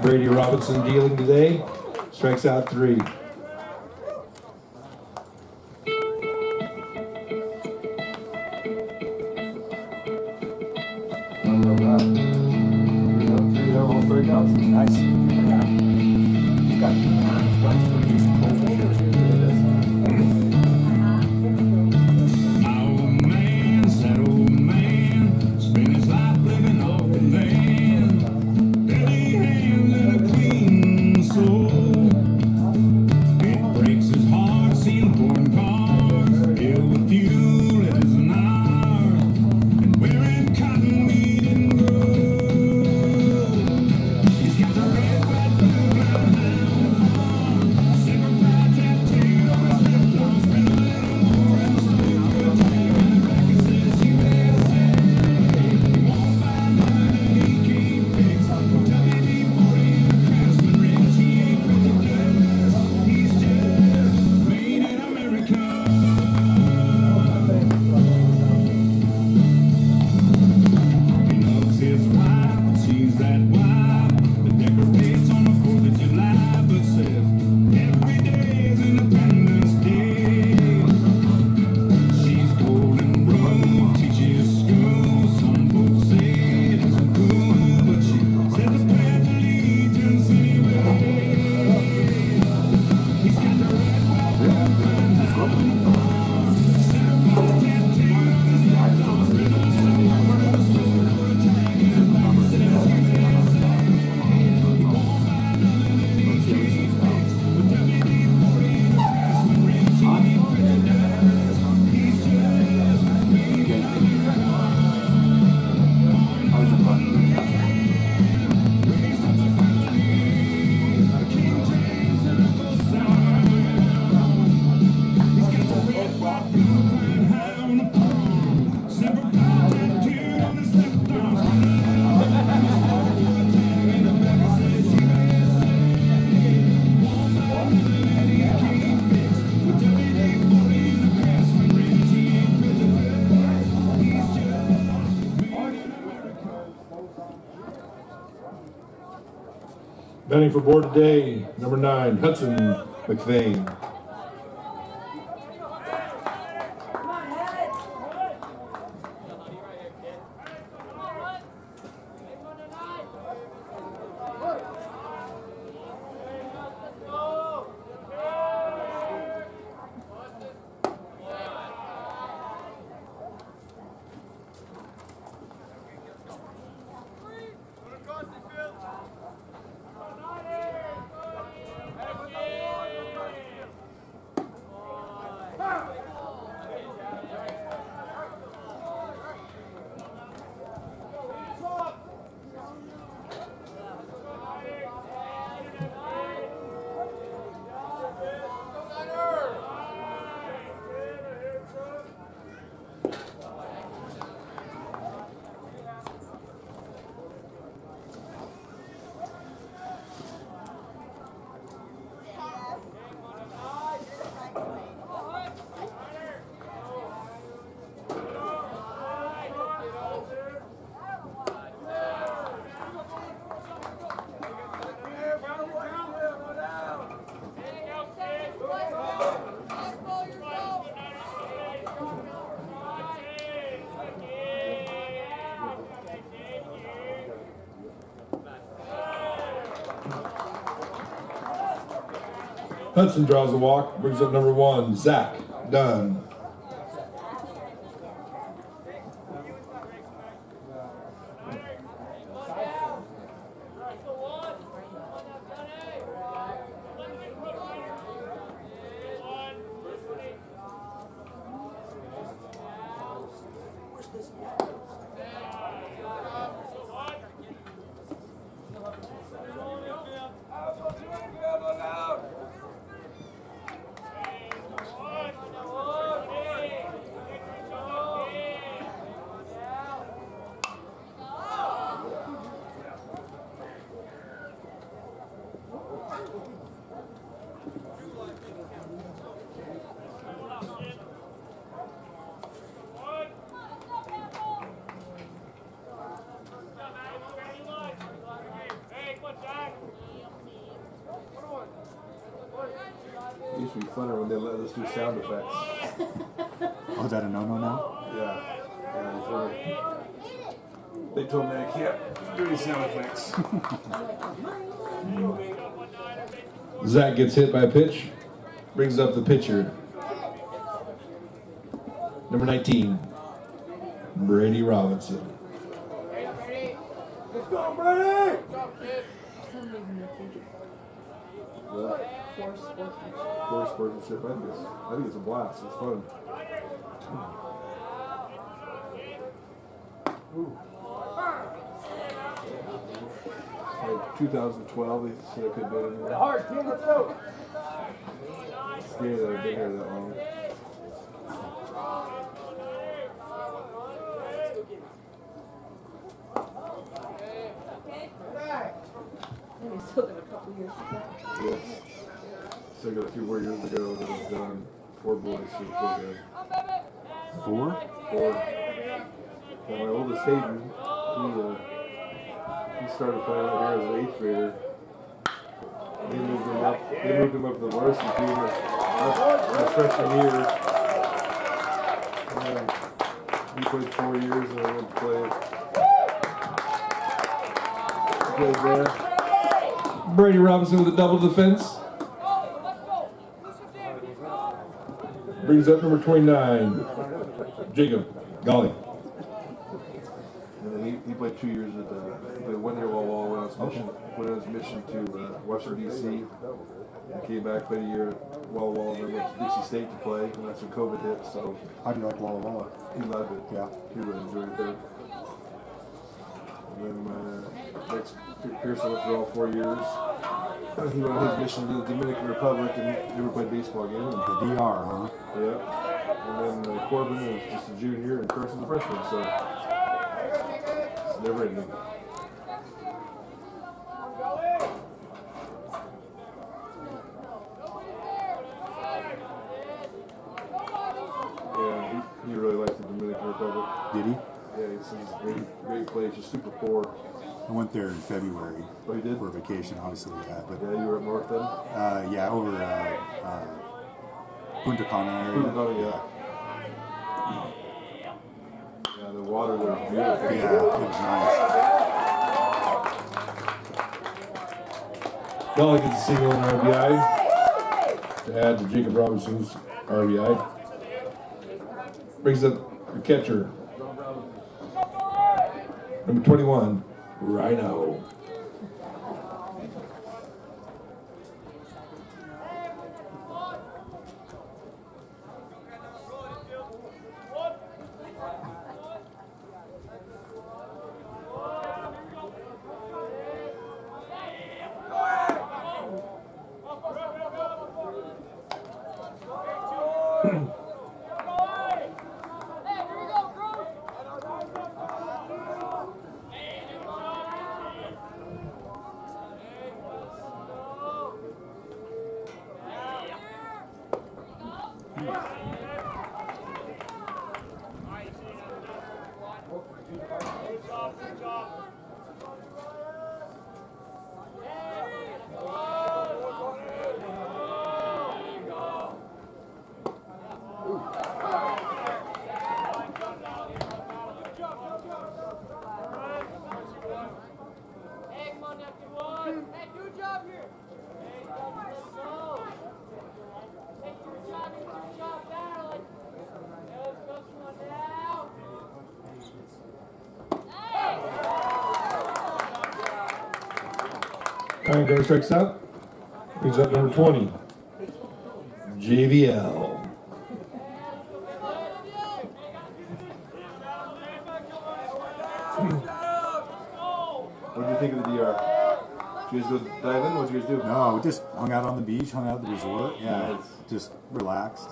Brady Robinson dealing today. Strikes out 3. Nice. Batting for board today, number 9, Hudson McVeigh. Hudson draws a walk, brings up number 1, Zach Dunn. funner when they let us do sound effects. Oh, is that a no-no now? Yeah. They told me I can't do any sound effects. Zach gets hit by a pitch. Brings up the pitcher. Number 19, Brady Robinson. Let's go, Brady! What? Poor sportsmanship. I think it's a blast. It's fun. Ooh. Like 2012, they said I could have been in there. Hard, team, let's go! Scary that I've been here that long. Maybe still got a couple years to go. Yes. Still got a few more years to go. That was done. 4 boys should have played there. 4? 4. Now my oldest Hayden, he started playing out here as an 8th grader. They moved him up. They moved him up to the varsity team his freshman year. And he played 4 years and I went to play. Played there. Brady Robinson with a double defense. Brings up number 29, Jacob Golly. And then he played 2 years at the 1 year Wall went on his mission to Washington D.C. And came back, played a year at Walla Walla, and then went to Dixie State to play. And that's when COVID hit. So How do you like Walla Walla? he loved it. Yeah. He really enjoyed it there. And then next Pearson went through all 4 years. He went on his mission to the Dominican Republic and never played baseball again. The DR, huh? Yeah. And then Corbin was just a junior and Carson's a freshman, so it's never ending. Yeah, he really liked the Dominican Republic. Did he? Yeah, he says it's a great place, just super poor. I went there in February. Oh, you did? For vacation, obviously. But Yeah, you were up north then? yeah, over Punta Cana area. Punta Cana, yeah. Yeah, the water there was beautiful. Yeah, it was nice. Dolly gets a single in RBI to add to Jacob Robinson's RBI. Brings up the catcher, number 21, Rhino. Ryan Gray strikes out. Brings up number 20, JVL. What do you think of the DR? Did you guys go dive in? What did you guys do? No, we just hung out on the beach, hung out at the resort. Yeah, it's just relaxed.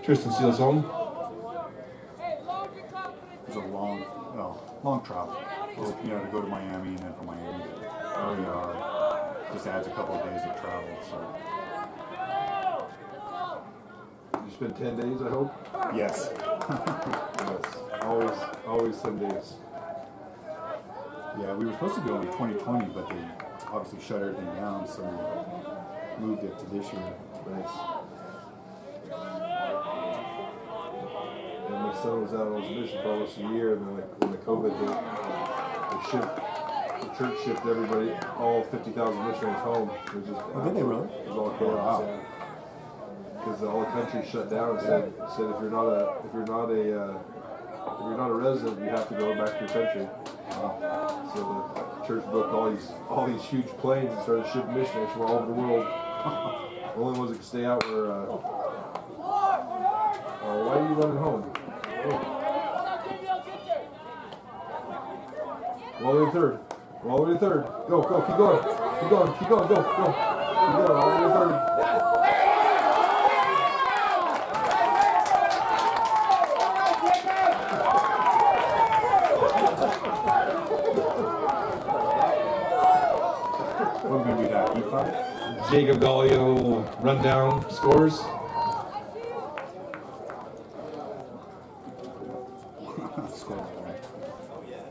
Tristan steals home. It was a long travel. Just, to go to Miami and then from Miami to RER. Just adds a couple of days of travel. So You spent 10 days, I hope? yes. Yes, always Sundays. Yeah, we were supposed to go in 2020, but they obviously shut everything down, so we moved it to this year. Nice. And my son was out on his mission for almost a year, and then when the COVID hit, the church shipped everybody, all 50,000 missionaries home. It was just Oh, did they really? It was all chaos. Wow. Yeah. Because all the country shut down and said if you're not a resident, you have to go back to your country. So the church booked all these huge planes and started shipping missionaries from all over the world. The only ones that could stay out were. Why are you running home? All the way to third. All the way to third. Go, keep going. Keep going, go. Keep going, all the way to third. We're going to do that E5. Jacob Gallia will run down scores.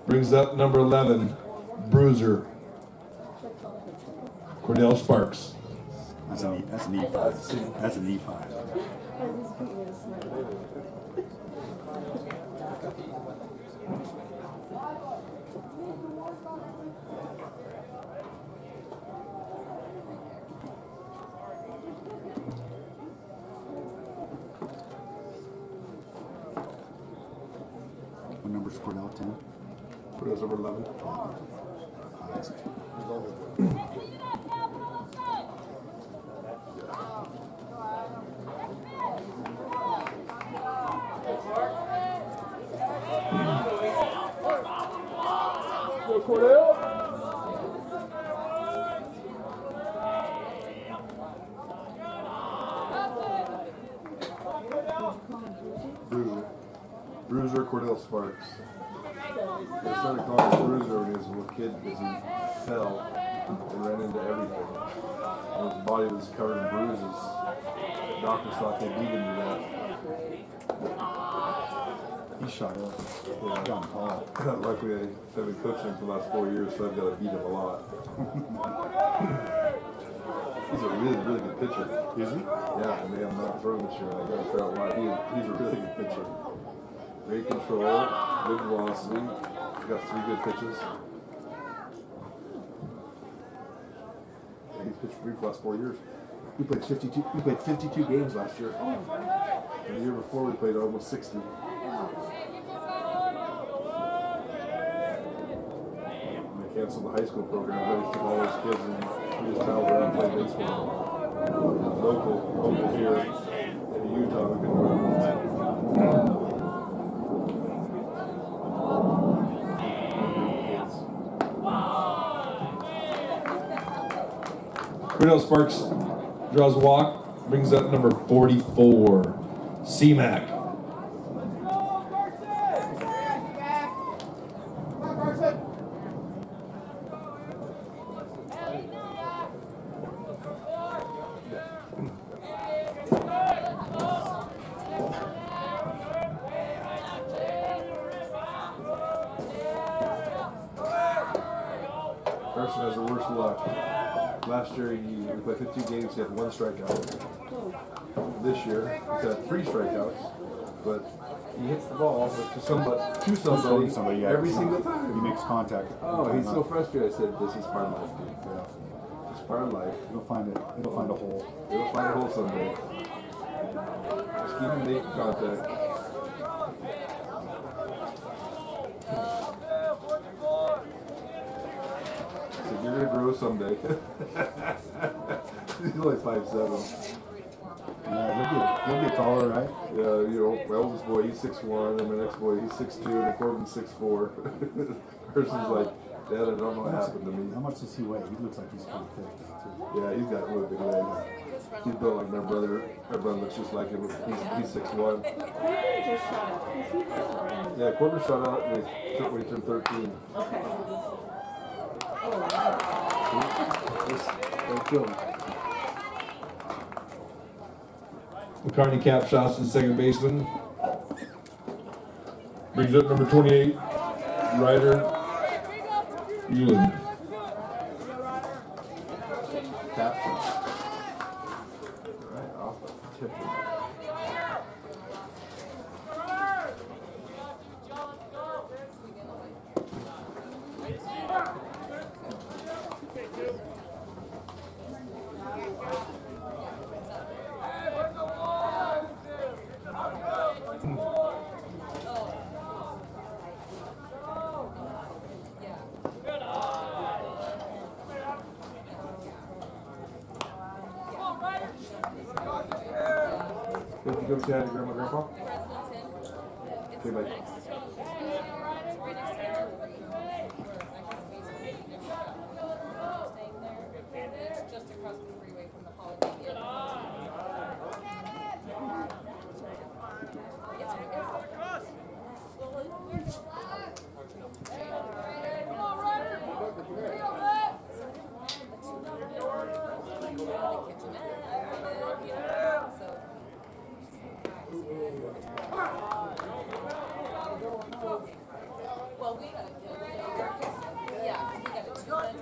Brings up number 11, Bruiser. Cordell Sparks. That's an E5. That's an E5. What number's Cordell? 10? Cordell's number 11. Go Cordell! Bruiser Cordell Sparks. They started calling him Bruiser when he was a little kid because he fell and ran into everything. And his body was covered in bruises. The doctors thought they beat him to that. He's shot up. Yeah. Got him tall. Luckily, I've been coaching him for the last 4 years, so I've got to beat him a lot. He's a really, really good pitcher. Is he? Yeah, and they have him out throwing this year. I got to figure out why. He's a really good pitcher. Great control, good velocity. He's got 3 good pitches. Yeah, he's pitched for me for the last 4 years. We played 52 games last year. And the year before we played almost 60. And they canceled the high school program. They took all those kids and we just traveled around and played baseball. Local here in Utah. We could run. Cordell Sparks draws a walk, brings up number 44, C-Mac. Carson has the worst luck. Last year, we played 15 games, he had 1 strikeout. This year, he's had 3 strikeouts, but he hits the ball to somebody yeah, every single time. He makes contact. Oh, he's so frustrated. I said, this is part of life, dude. Yeah. It's part of life. It'll find a hole. It'll find a hole someday. Just keep him making contact. So you're gonna grow someday. He's only 5'7". Yeah, he'll get taller, right? Yeah, you know, my oldest boy, he's 6'1", and my next boy, he's 6'2", and Corbin's 6'4". Person's like, Dad, I don't know what happened to me. How much does he weigh? He looks like he's pretty thick, too. Yeah, he's got really big legs. He's built like my brother. My brother looks just like him. He's 6'1". Yeah, Corbin shot out when he turned 13. Okay. Don't kill him. McCartney cap shots to the second baseman. Brings up number 28, Ryder Euland. Tap. Right off the tip. Did you go say hi to Grandma and Grandpa? Okay, bye. Just across the freeway from the Holiday Inn. Well, we got yeah, we got a 200.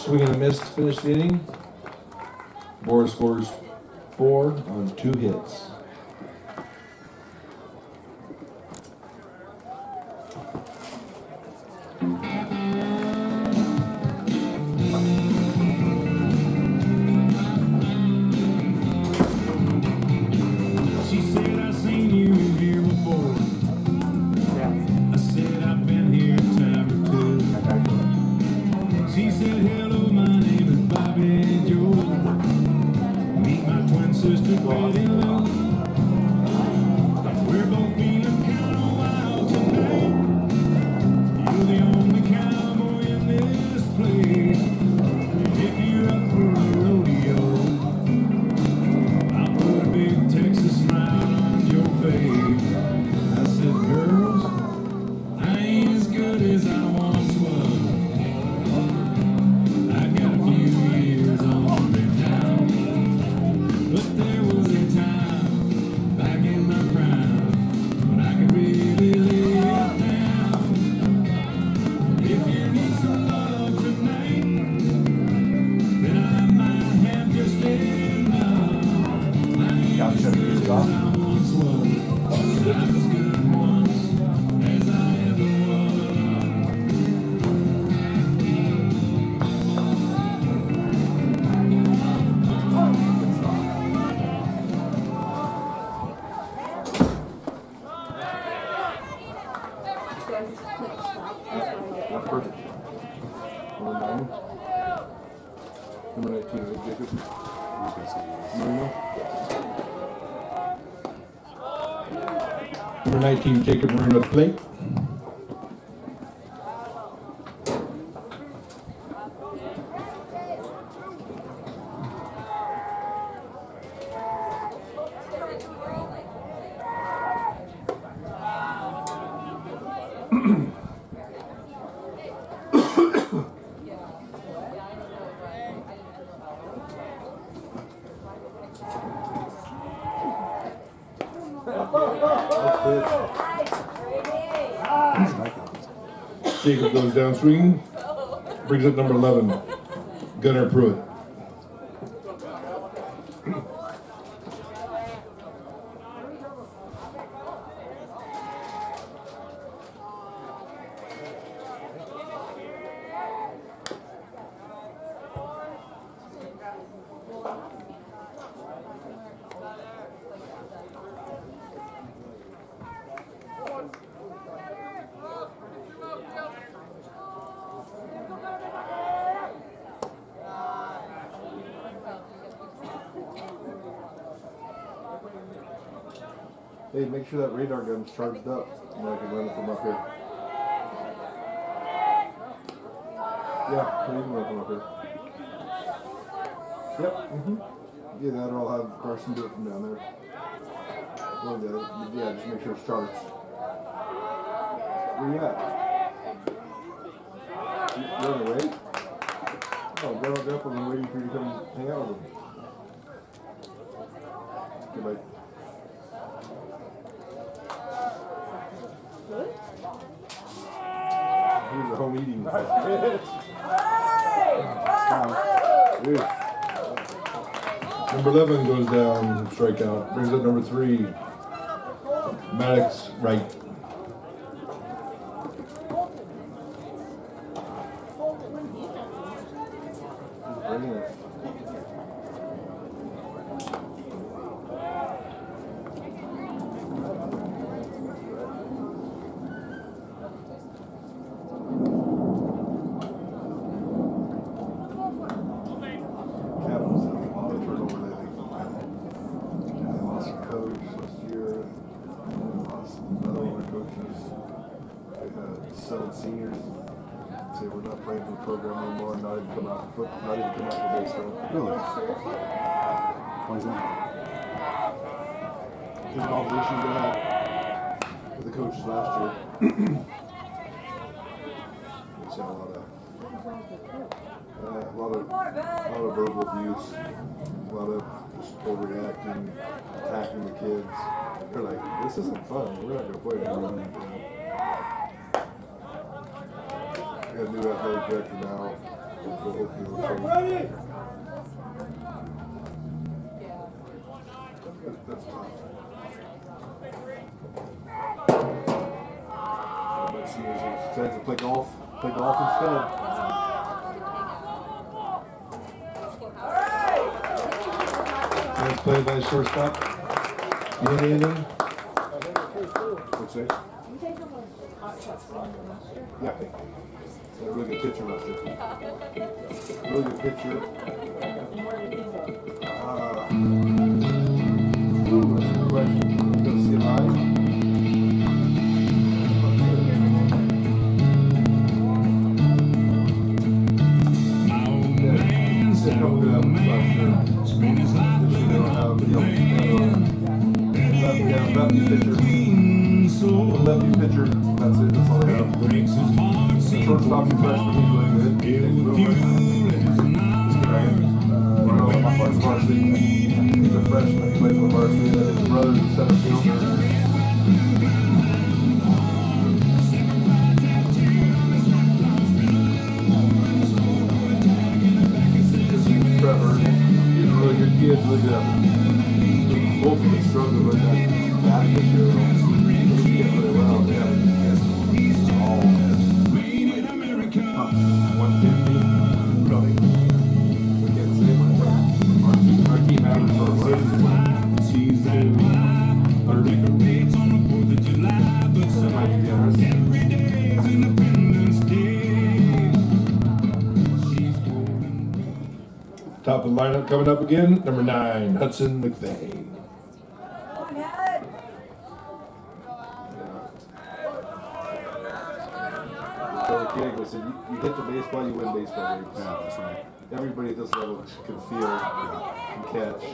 Swing and a miss to finish the inning. Boris scores 4 on 2 hits. She said, I seen you here before. I said, I've been here a time or two. She said, hello, my name is Bobby Joe. Meet my twin sister, Betty Lou. We're both feeling kind of wild tonight. You're the only cowboy in this place. If you're up for a rodeo, I'll put a big Texas smile on your face. I said, girls, I ain't as good as I once was. I got a few years on me now, but there was a time back in my prime when I could really lay it down. If you need some love tonight, then I might have just enough. I ain't Got to shut the music off. I once was. Not as good once as I ever was. That's perfect. Number 9. Number 19, is it Jacob? Marino? Number 19, Jacob Marino at the plate. Jacob goes down swinging. Brings up number 11, Gunnar Pruitt. Hey, make sure that radar gun's charged up, and I can run it from up here. Yeah, you can run from up here. Yep. Yeah, that or I'll have Carson do it from down there. Well, yeah, just make sure it's charged. Where you at? You're on the way? Oh, Grandma Grandpa been waiting for you to come hang out with them. Goodbye. Here's a home eating. Dude. Number 11 goes down, strikeout. Brings up number 3. Maddox, right. Bringing it. Captain's had a lot of turnover lately. They lost a coach last year. They lost another one of the coaches. They had 7 seniors. Say we're not playing for the program anymore. Not even come out for not even come out for baseball. Really? Why is that? Because of all the issues they had with the coaches last year. They just had a lot of verbal abuse, a lot of just overreacting, attacking the kids. They're like, this isn't fun. We're not going to play anymore. We got a new athletic director now. Hopefully it'll change. That's tough. But seniors are excited to play golf. Play golf instead. Nice play by the shortstop. You need anything? What's that? Yeah. A really good pitcher last year. Really good pitcher. That's a good question. You gonna see him live? Lefty pitcher, that's it, that's all they have. Shortstop and freshman, he's really good. He's my buddy's varsity. He's a freshman, he plays for varsity, and then his brother's a center fielder. Trevor, he's a really good kid, really good. Both of them struggle with that bad issue. Really well. They have all 150. Probably. We can't say much. Our team average for 30. That might be generous. Top of the lineup coming up again. Number 9, Hudson McVeigh. Diego said, you hit the baseball, you win baseball games. Yeah, that's right. Everybody at this level can feel, can catch.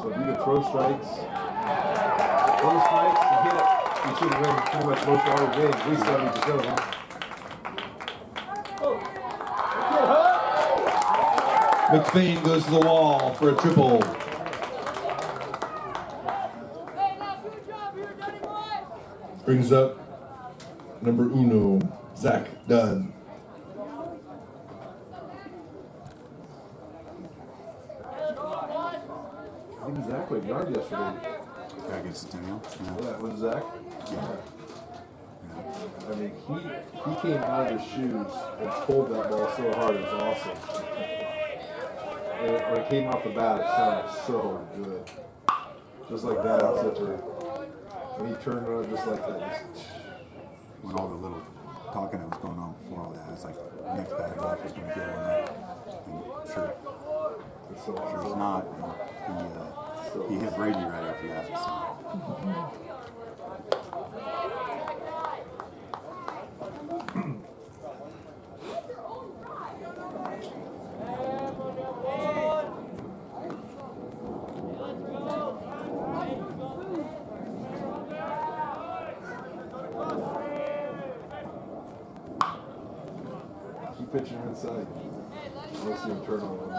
So if you can throw strikes, and hit it, you should win pretty much most of all the games, at least 70% of them. McVeigh goes to the wall for a triple. Brings up number 1, Zach Dunn. I think Zach played yard yesterday. Guy gets the Centennial. Yeah, with Zach. Yeah. I mean, he came out of his shoes and pulled that ball so hard, it was awesome. And when it came off the bat, it sounded so good. Just like that, except for when he turned on it just like that. When all the little talking that was going on before all that, it's like next batter up was going to get on that. And sure, It's so sure it's not. And he hit Brady right after that. So. Keep pitching inside. Let's see him turn on him.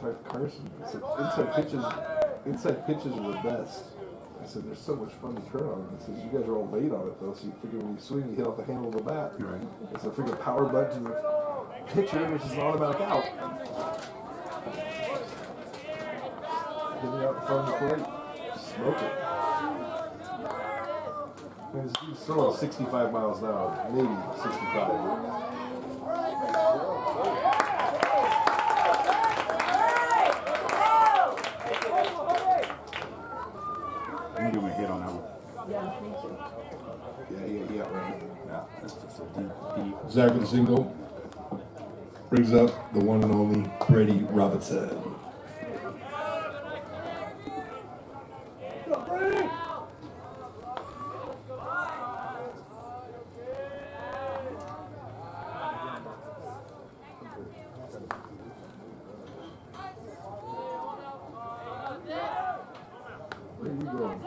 Type Carson. I said, inside pitches are the best. I said, there's so much fun to turn on. He says, you guys are all late on it though, so you figure when you swing, you hit off the handle of the bat. Right. It's a freaking power button to the pitcher, which is an automatic out. Hitting out in front of the plate. Smoke it. And this dude's throwing 65 miles an hour, maybe 65. I'm gonna give him a hit on that one. Yeah, he outran. Yeah, that's just a deep. Zach with a single. Brings up the one and only Brady Robinson. Where are you going?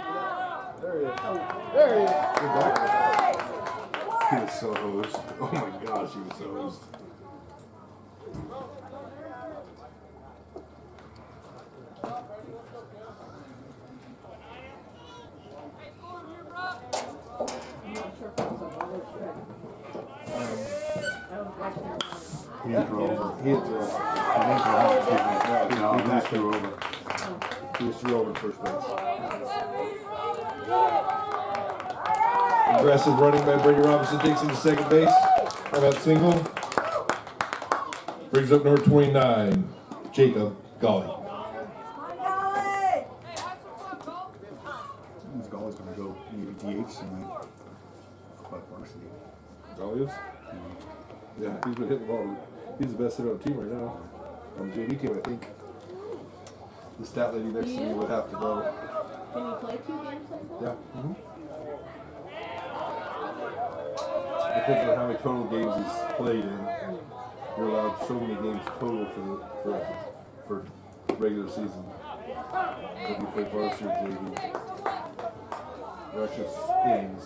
He was so hosed. Oh my gosh, he was so hosed. He didn't throw over. He hit throw. He didn't throw over. Excuse me. No, he just threw over. He was threw over first base. Aggressive running by Brady Robinson takes him to second base. On that single. Brings up number 29, Jacob Golly. This Golly's gonna go maybe DH tonight. But varsity. Dahlias? Yeah, he's been hitting the ball. He's the best hitter on the team right now. On the JV team, I think. The stat lady next to me would have to know. Can you play 2 games like that? Yeah. Depends on how many total games he's played in. You're allowed so many games total for regular season. If you play varsity or JV. That's just innings.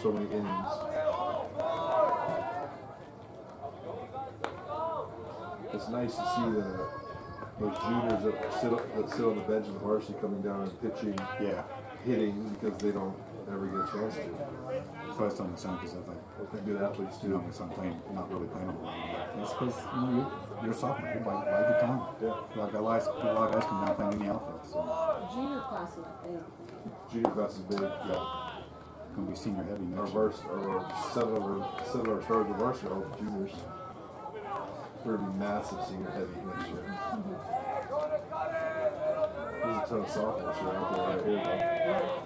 So many innings. It's nice to see those juniors that sit on the bench of the varsity coming down and pitching, Yeah. hitting because they don't ever get a chance to. So I was telling my son because I was like, They're good athletes you know, too. my son playing, not really playing a lot. That's because you're a sophomore. You buy good time. Yeah. A lot of guys come down playing in the outfit. So Junior class is big. Junior class is big. yeah, gonna be senior heavy Our next year. seven of our starters of varsity are all juniors. We're gonna be massive senior heavy next year. There's a ton of sophomores here out there right here though.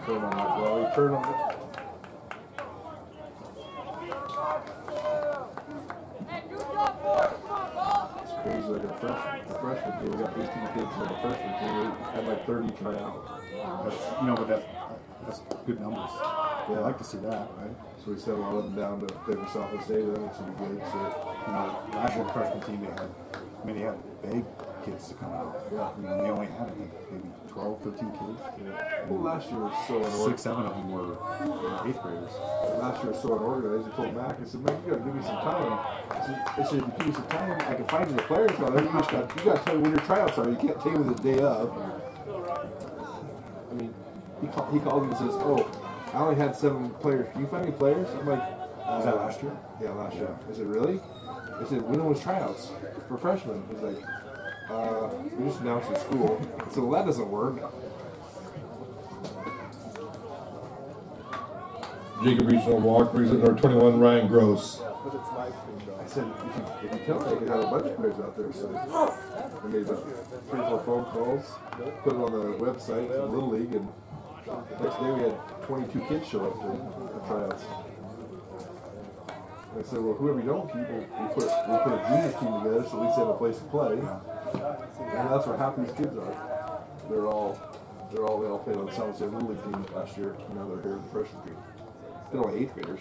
Turn on that, Wally. Turn on it. It's crazy, like a freshman team. We got 18 kids on the freshman team. We had like 30 try out. That's, but that's good numbers. Yeah, I like to see that, right? So we sent a lot of them down to play for Southwest State. I think it's gonna be good. So, Last year the freshman team they had big kids to come out. Yeah. They only had maybe 12, 13 kids. well, last year was so 6, unorganized. 7 of them were 8th graders. Last year was so unorganized. I told Mac, I said, Mac, you gotta give me some time. I said, if you give me some time, I can find you the players. Now, you gotta tell me when your tryouts are. You can't tell me the day of. I mean, he called me and says, oh, I only had 7 players. Can you find me players? I'm like, Was that last year? Yeah, last year. I said, really? I said, when was tryouts for freshmen? He's like, we just announced at school. I said, well, that doesn't work. Jacob Regional walk brings up number 21, Ryan Gross. I said, if you tell me, I could have a bunch of players out there. So I made about 3 or 4 phone calls, put it on the website for Little League, and next day we had 22 kids show up to the tryouts. I said, well, whoever you don't keep, we'll put a junior team together so at least they have a place to play. And that's where half these kids are. They all played on the South State Little League team last year. Now they're here in the freshman team. They're only 8th graders.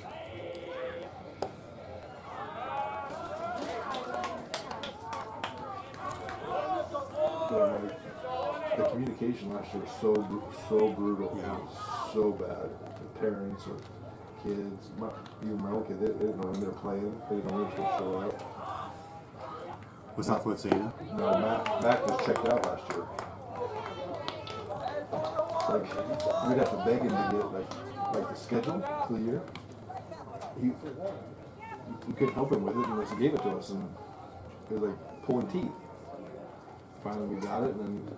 The communication last year was so brutal. Yeah. It was so bad. The parents or kids, even my own kid, they didn't know when they were playing. They didn't know when they were going to show up. Was Southwest Zeta? No, Mac was checked out last year. Like, we'd have to beg him to get like the schedule for the year. We couldn't help him with it unless he gave it to us, and it was like pulling teeth. Finally, we got it, and then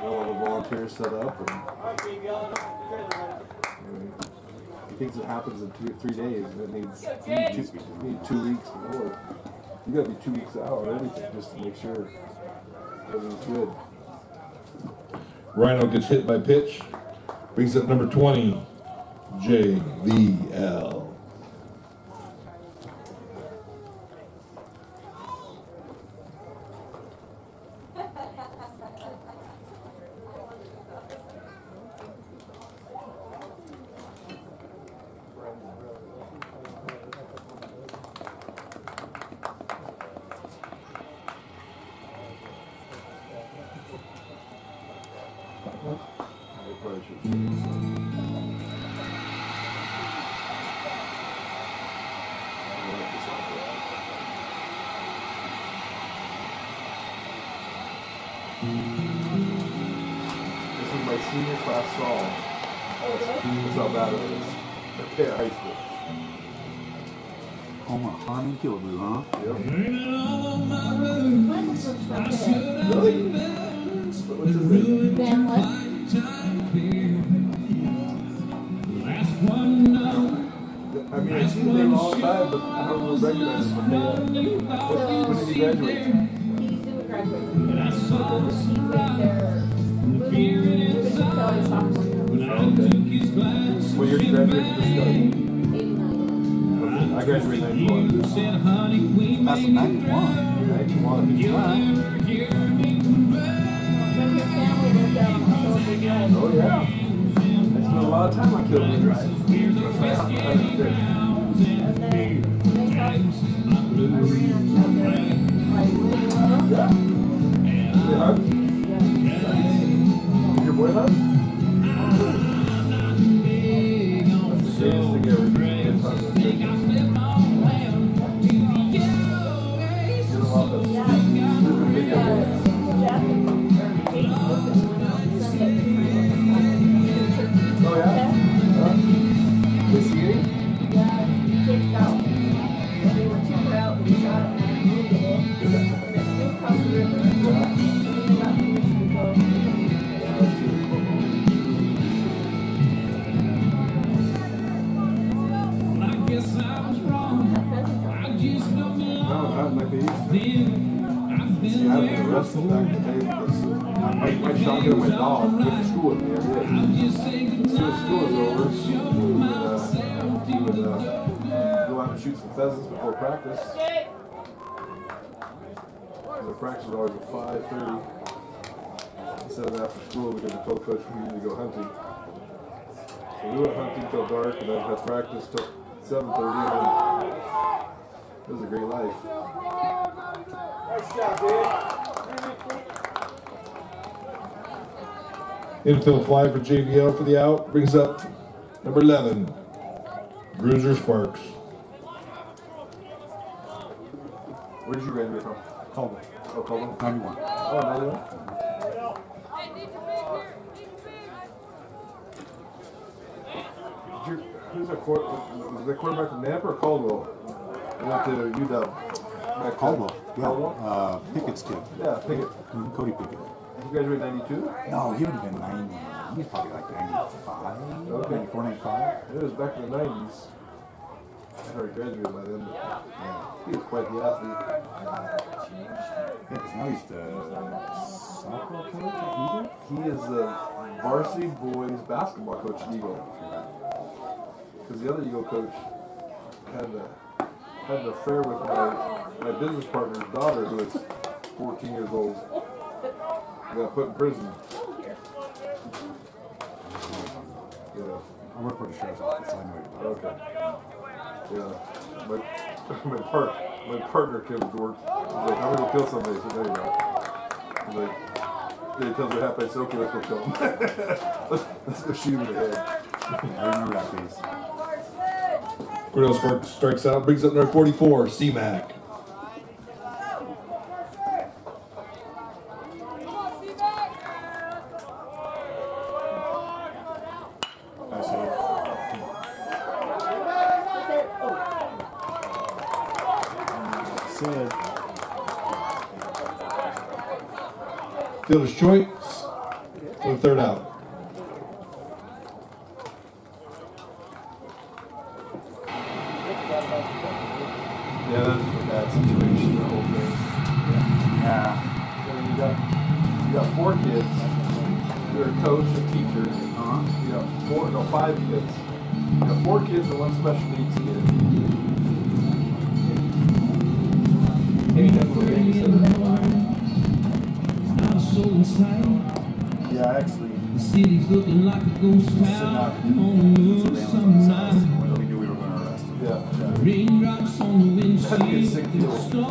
all the volunteers set up, and he thinks it happens in 3 days, and it needs 2 weeks before. You gotta be 2 weeks out on everything just to make sure everything's good. Rhino gets hit by pitch. Brings up number 20, JVL. They probably should. This is my senior class song. That's how bad it is. Yeah, high school. Home of Harmon Kilbrew, huh? Yep. What's his name? Van what? I mean, I've seen his name all the time, but I don't really recognize him. When did he graduate? He didn't graduate. He went there. What year did you graduate from this guy? 89. I graduated in 91. That's a 91. 91. When your family lived out on Kilby Drive. Oh, yeah. I spent a lot of time on Kilby Drive. And then they have a ranch out there. Like, Yeah. They hunt? Did your boy hunt? That's the greatest thing ever. Kids hunt. You know, all the stupid video games. Oh, yeah? Huh? They see it? No, not like they used to. See, I was arrested back in the day because my shotgun and my dog went to school with me every day. As soon as school was over, we would go out and shoot some pheasants before practice. The practice was always at 5:30 instead of after school because I told Coach we needed to go hunting. So we went hunting till dark and then had practice till 7:30 and then it was a great life. Infield fly for JVL for the out. Brings up number 11, Bruiser Sparks. Where did you graduate from? Caldwell. Oh, Caldwell? 91. Oh, 91? Who's the was the quarterback from Nampa or Caldwell? He went to UW. Caldwell. Caldwell? Yeah. Pickett's kid. Yeah, Pickett. Cody Pickett. He graduated in 92? No, he would have been 90. He was probably like 95. Okay. 94, 95. It was back in the 90s. I already graduated by then, but he was quite the athlete. Yeah, because now he's the soccer coach at Eagle. He is the varsity boys basketball coach at Eagle. Because the other Eagle coach had an affair with my business partner's daughter, who was 14 years old. Got put in prison. Yeah. I work for the sheriff's office, so I know what you're talking Okay. Yeah. My partner came to work. He's like, I'm gonna kill somebody. So there you go. Like, they tells her half, I said, okay, let's go kill him. let's go shoot him in the head. I remember that piece. Cordell strikes out, brings up number 44, C-Mac. Nice hit. Sid. Fielder's choice for the third out. Yeah, that's a bad situation, the whole thing. Yeah. I mean, you got 4 kids. You're a coach, a teacher. You got 5 kids. You got 4 kids and 1 special needs kid. Yeah, actually, The city's looking like a ghost sitting town out on the some night. when we knew we were going to arrest him. Yeah. Raindrops on the That'd be a sick windshield. deal.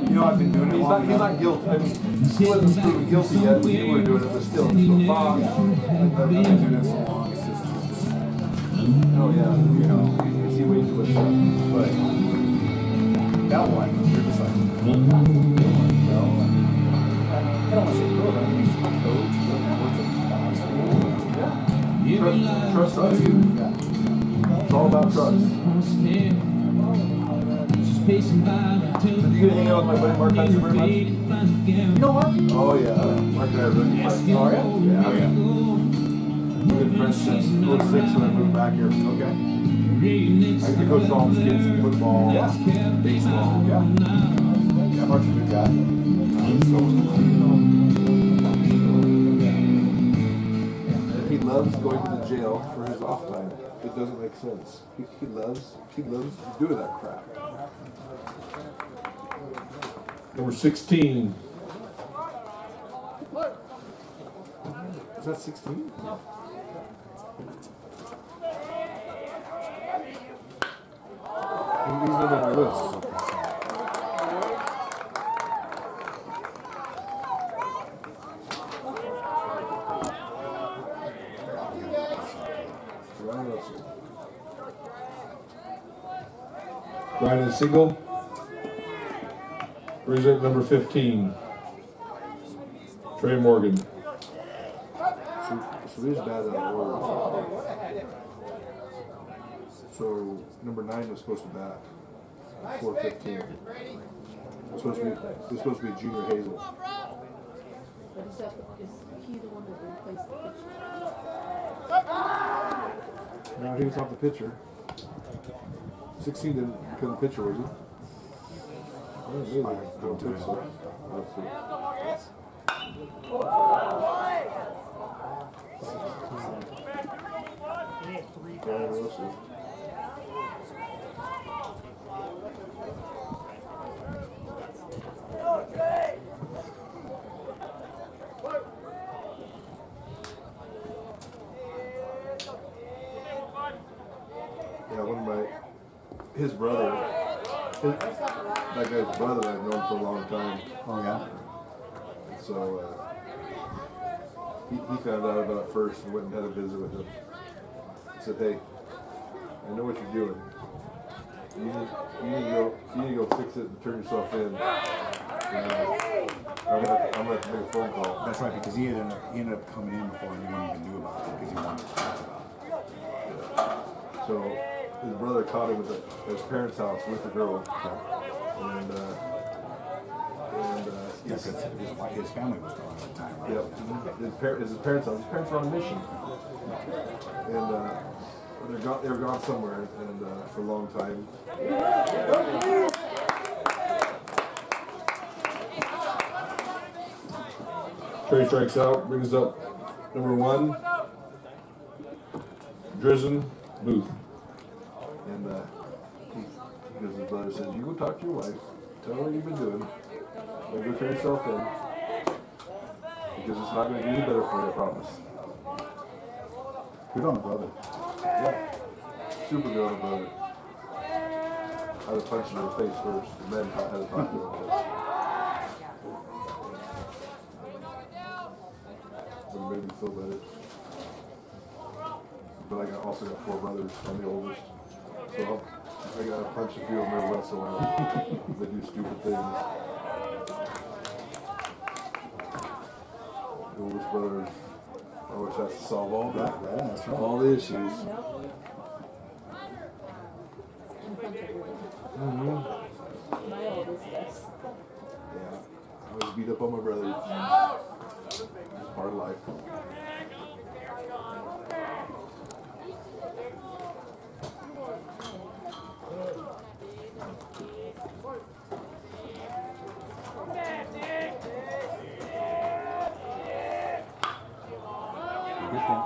You know, I've been doing it He's long not enough. guilty. I mean, he wasn't proven guilty yet. He were doing it, but still, it's still fog. I've been doing it so long. It's just Oh yeah, you know, you see way too much stuff. but that one, you're just like, I don't want to say cool, but I mean, he's a coach, he works at the Trust us. It's all about trust. You You gonna hang out with my buddy Mark Hudson very much? You know what? Oh yeah, Mark and I are really friends. Oh, yeah? Yeah. We've been friends since 06 when I moved back here. Okay. I used to coach all his kids in football, baseball. Yeah. Yeah, Mark's a good guy. He loves going to the jail for his off time. It doesn't make sense. He loves doing that crap. Number 16, Is that 16? He's not on my list. Ryan Russell. Ryan is single. Reserve number 15, Trey Morgan. So it is bad out of order. So number 9 was supposed to bat. 4:15. It's supposed to be Junior Hazel. But is he the one that replaced the pitcher? No, he was off the pitcher. 16 didn't become the pitcher, was he? I don't think so. Let's see. Ryan Russell. Yeah, his brother, that guy's brother I've known for a long time. Oh, yeah? So he found out about it first and went and had a visit with him. He said, "Hey, I know what you're doing. You need to go fix it and turn yourself in. I'm gonna have to make a phone call." That's right, because he ended up coming in before anyone even knew about it, because he wanted to talk about it. So his brother caught him at his parents' house with the girl, and Yeah, because his family was gone at the time, right? yep, his parents' house. His parents were on a mission, and they were gone somewhere, and for a long time. Trey strikes out, brings up number 1, Drizzen Booth. And because his brother says, "You go talk to your wife, tell her what you've been doing, and go turn yourself in, because it's not going to get any better for you, I promise." Good on the brother. Yeah, super good on the brother. I had a punch in her face first, and then I had to talk to her. made me feel better. But I also got 4 brothers. I'm the oldest. So I gotta punch a few of them every once in a while. They do stupid things. The oldest brother always has to solve all Yeah, that's right. all the issues. My oldest does. Yeah. I always beat up on my brothers. It's part of life. Good thing.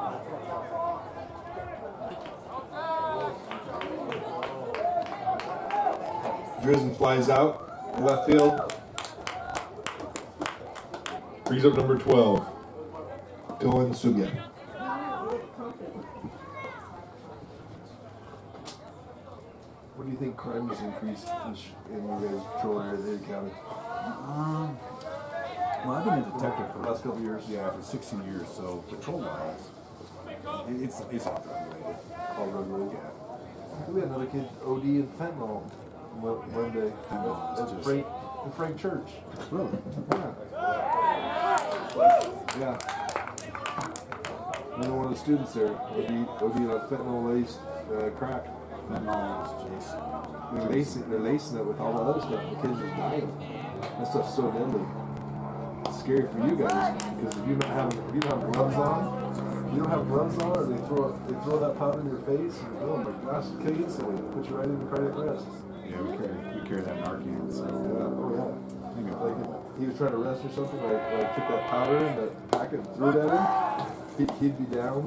Drizzen flies out, left field. Brings up number 12, Dylan Sugia. What do you think crime has increased in your guys' patrol area of Dade County? Well, I've been a detective for The last couple of years? Yeah, for 16 years. So patrol-wise, it's all drug related. All drug related? Yeah. We had another kid OD in fentanyl one day. Fentanyl is That's just- Frank Church. Really? Yeah. Another one of the students there OD on fentanyl-laced crack. Fentanyl is just. They're lacing it with all that other stuff. The kids just dying. That stuff's so deadly. It's scary for you guys because if you don't have gloves on, or they throw that powder in your face, and oh my gosh, it kill you instantly. It puts you right into cardiac arrest. Yeah, we carry that Narcan. So. Yeah, oh yeah. Maybe Like if he was trying to arrest or something, like took that powder and that packet and threw it at him, he'd be down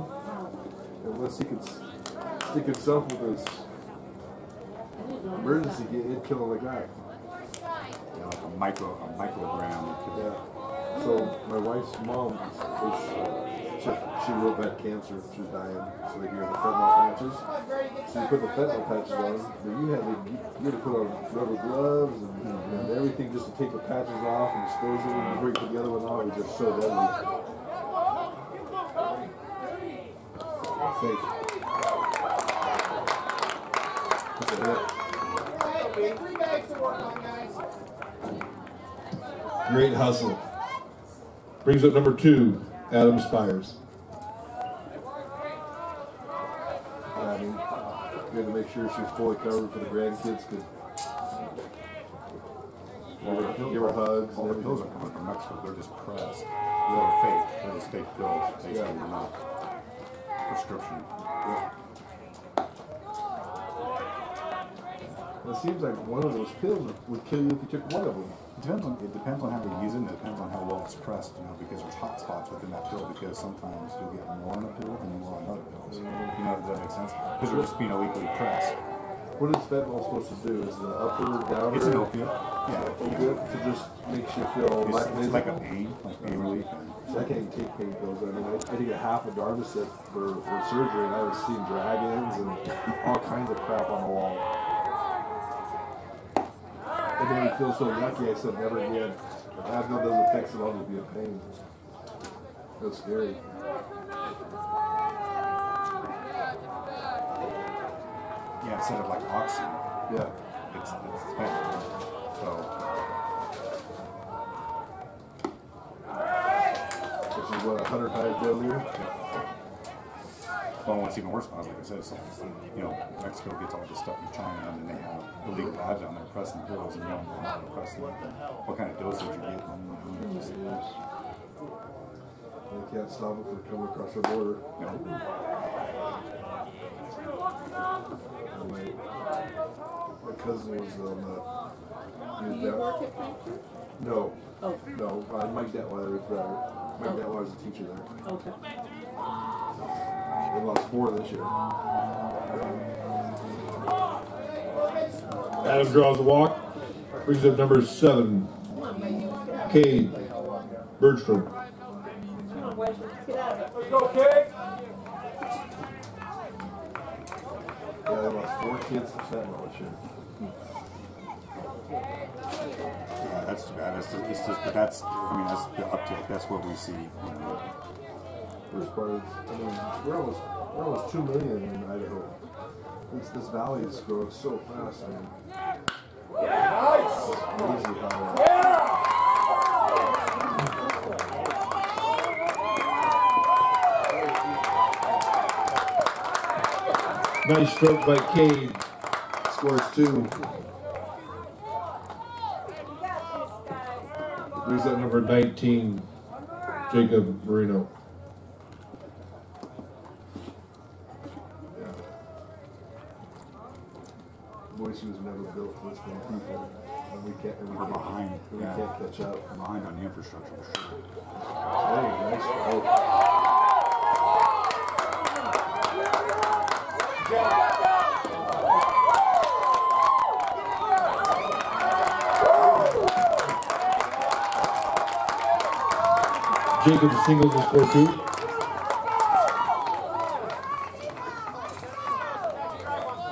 unless he could stick himself with his emergency kit, he'd kill him like that. Yeah, like a microgram. Yeah. So my wife's mom she real bad cancer. She was dying. So they gave her the fentanyl patches. So you put the fentanyl patches on, but you had to put on rubber gloves and everything just to take the patches off and dispose of them and bring the other one on. It was just so deadly. Safe. Great hustle. Brings up number 2, Adam Spires. I mean, we had to make sure she was fully covered for the grandkids. Could give her hugs All and the pills everything. are coming from Mexico. They're just pressed. They're fake. They're just fake pills. Basically, they're not prescription. It seems like one of those pills would kill you if you took one of them. It depends on how they use it, and it depends on how well it's pressed, because there's hot spots within that pill, because sometimes you'll get more in a pill than you will in other pills. You know, does that make sense? Because they're just being illegally pressed. What is fentanyl supposed to do? Is it an upper, downer? It's an opiate. Yeah. Opiate to just makes you feel It's like a pain relief. So I can't even take pain pills. I mean, I take a half a Darvocet for surgery, and I was seeing dragons and all kinds of crap on the wall. It made me feel so yucky. I said, never again. If Advil doesn't fix it, I'll just be in pain. It was scary. Yeah, instead of like oxy, Yeah. it's fentanyl. So Which is what, 100 times deadlier? well, what's even worse about it, like I said, so, Mexico gets all this stuff from China, and then they have illegal labs down there pressing pills, and you don't know how to press them, what kind of dosage you get. They can't stop it from coming across the border. No. And my cousin was on the. He was Do you down. work at Frankfurt? No, Oh, no. Mike Detweiler was there. Mike Detweiler's a teacher there. okay. They lost 4 this year. Adam draws the walk. Brings up number 7, Cade Bergstrom. Get out of it. Yeah, they lost 4 kids to fentanyl this year. Yeah, that's too bad. It's just, but that's the uptick. That's what we see. first part is, I mean, we're almost 2 million in Idaho. This valley is growing so fast, man. Nice. Crazy how. Nice stroke by Cade. Scores 2. Brings up number 19, Jacob Marino. Boise was never built for this many people, and we can't. We're behind. We can't catch up. We're behind on the infrastructure for sure. Hey, nice stroke. Jacob singles to score 2.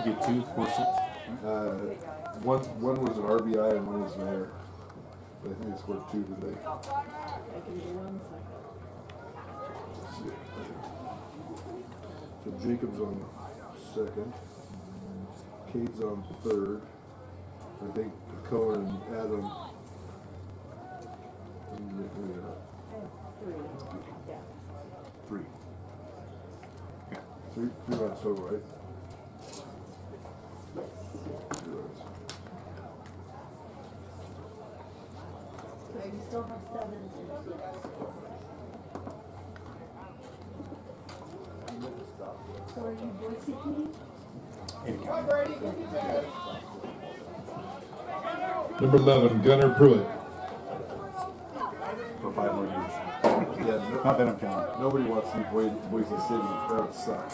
Get 2, 4, 6. One was an RBI and one was an error. I think they scored 2 today. So Jacob's on second. Cade's on third. I think Cohen and Adam. Three. Yeah. Three runs total, right? Three runs. You still have 7. So are you Boise Pete? Number 11, Gunnar Pruitt. For 5 more years. Yeah, Not that I'm counting. nobody wants to see Boise City. That would suck.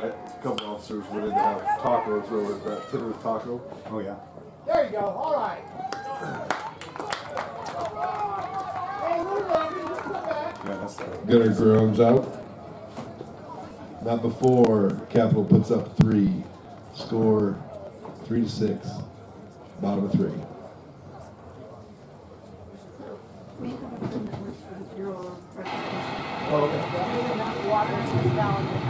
A couple officers were in to have tacos over at that Titter Taco. Oh, yeah. There you go. All right. Hey, we're ready. Let's come back. Yeah, that's the. Gunnar grounds out. Not before Capital puts up 3. Score 3-6. Bottom of 3. We have a friend that works for the Bureau of Reclamation. Oh, okay. There's enough water in this valley to have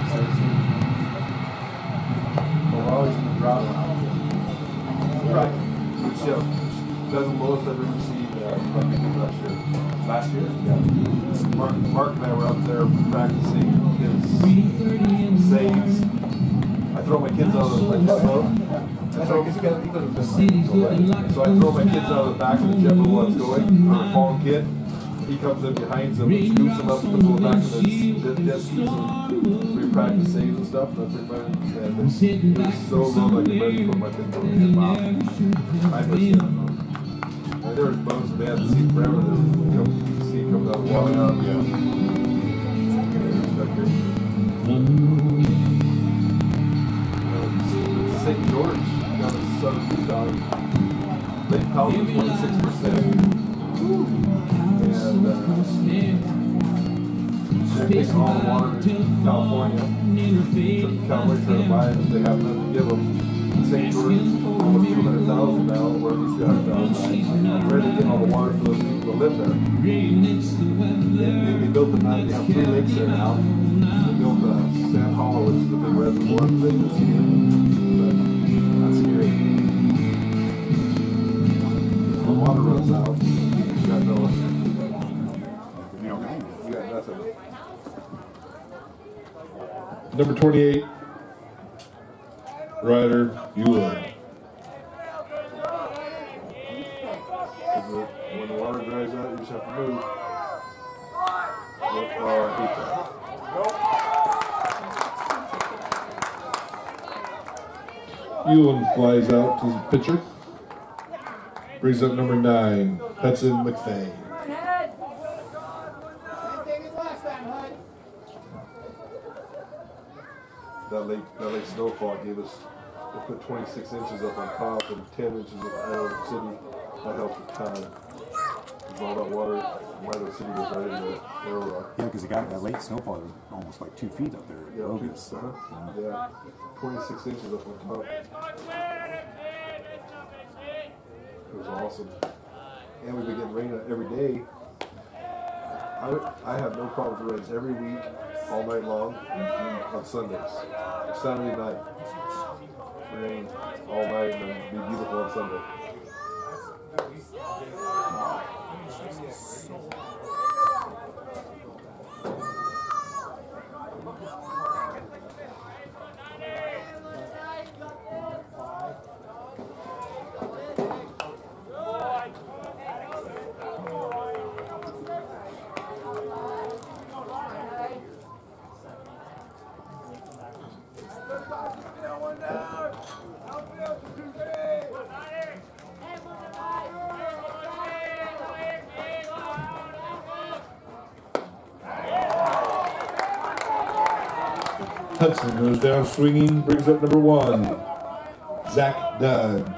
10 We're always in the drought now. Right. Which doesn't lowest I've ever seen last year. Last year? Yeah. Mark and I were up there practicing his saves. I throw my kids out of the So I throw my kids out of the back of the jet while it's going, or a fallen kid. He comes in behind them and scoops them up to the back of the jet skis and we practice saves and stuff. That's pretty fun. And it was so low I could barely put my thing on his mouth. I pushed it. And there was bumps they hadn't seen forever. There was see comes out walking out. Yeah. St. George got a southern valley. Lake Powell was 26%. And they're taking all the water to California. Took California trying to buy it. They have nothing to give them. St. George is almost 200,000 now, or at least 300,000. Ready to get all the water for those people that live there. They built they have 3 lakes there now. They built Sand Hollow, which is the big reservoir thing that's here. But that's scary. The water runs out. You got no. You got nothing. Number 28, Ryder Euler. When the water dries out, you just have to move. Oh, I hate that. Ewan flies out to the pitcher. Brings up number 9, Hudson McFay. That late snowfall gave us, they put 26 inches up on top and 10 inches up Idaho City. That helped a ton. Because all that water from Idaho City goes right into Arrow Rock. Yeah, because it got that late snowfall, it was almost like 2 feet up there. Yeah, August. yeah, 26 inches up on top. It was awesome. And we've been getting rain every day. I have no problem with rains every week, all night long, on Sundays. Saturday night, rain all night, and then be beautiful on Sunday. Hudson goes down swinging, brings up number 1, Zach Dunn.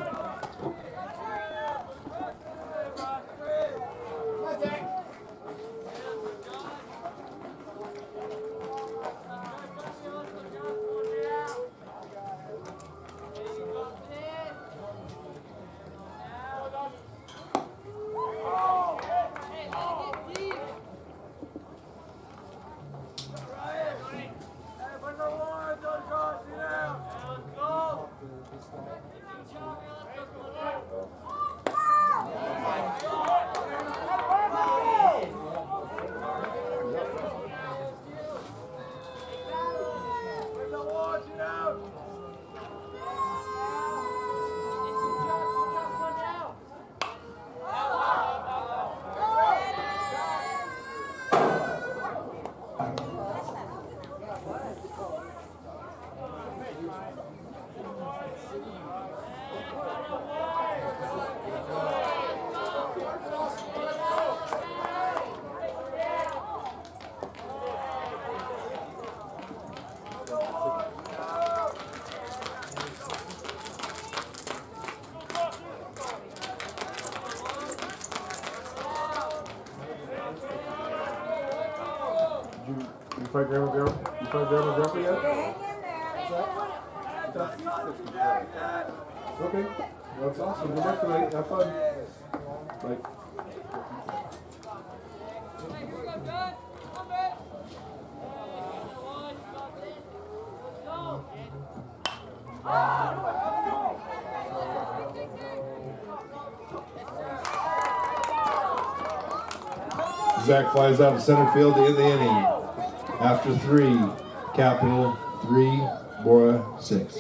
You fight Grandma Grandpa? You fight Grandma Grandpa yet? Okay. Well, that's awesome. Good luck tonight. Have fun. Bye. Zach flies out to center field to end the inning. After 3, Capital 3, Bora 6.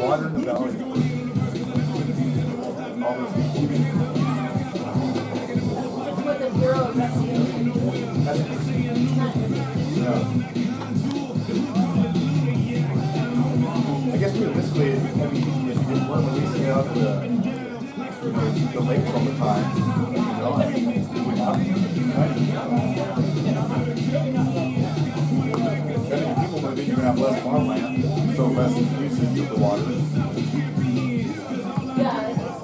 Water in the valley. All those people. With the Bureau of Investigation. Yeah. I guess realistically, I mean, if you weren't releasing out the lake all the time, you know, I mean, it would happen. Right? I mean, people might be gonna have less farmland, so less usage of the water. Yeah, it's just,